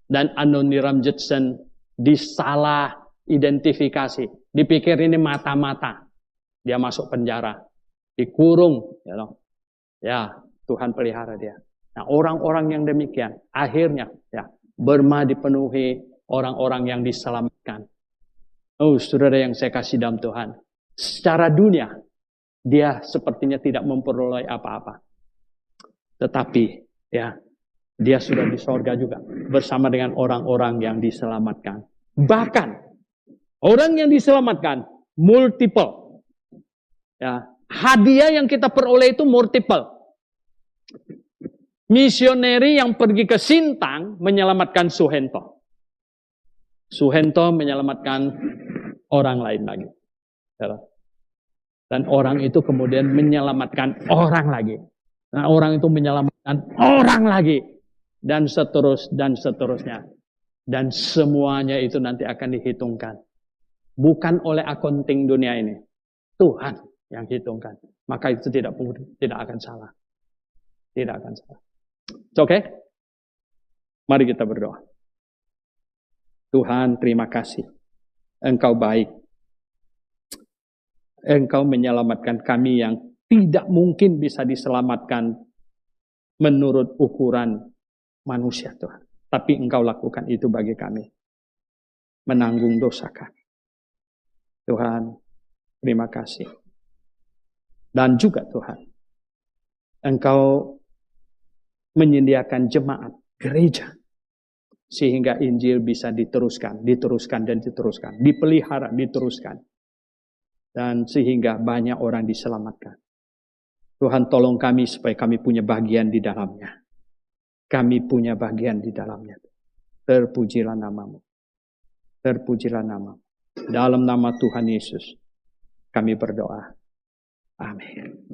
Dan Adoniram Judson disalah identifikasi. Dipikir ini mata-mata. Dia masuk penjara, dikurung, ya, Tuhan pelihara dia. Nah, orang-orang yang demikian, akhirnya, ya, Burma dipenuhi orang-orang yang diselamatkan. Oh, saudara yang saya kasih dalam Tuhan, secara dunia, dia sepertinya tidak memperoleh apa-apa. Tetapi, ya, dia sudah di sorga juga, bersama dengan orang-orang yang diselamatkan. Bahkan, orang yang diselamatkan, multiple. Ya, hadiah yang kita peroleh itu multiple. Misioneri yang pergi ke Sintang menyelamatkan Suhento. Suhento menyelamatkan orang lain lagi. Dan orang itu kemudian menyelamatkan orang lagi. Nah, orang itu menyelamatkan orang lagi. Dan seterusnya. Dan semuanya itu nanti akan dihitungkan. Bukan oleh akunting dunia ini. Tuhan yang hitungkan. Maka itu tidak akan salah. Tidak akan salah. Oke? Mari kita berdoa. Tuhan, terima kasih. Engkau baik. Engkau menyelamatkan kami yang tidak mungkin bisa diselamatkan menurut ukuran manusia, Tuhan. Tapi Engkau lakukan itu bagi kami. Menanggung dosa kami. Tuhan, terima kasih. Dan juga Tuhan, Engkau menyediakan jemaat, gereja, sehingga Injil bisa diteruskan, dipelihara, diteruskan. Dan sehingga banyak orang diselamatkan. Tuhan, tolong kami supaya kami punya bagian di dalamnya. Kami punya bagian di dalamnya. Terpujilah namamu. Terpujilah namamu. Dalam nama Tuhan Yesus, kami berdoa. Amin.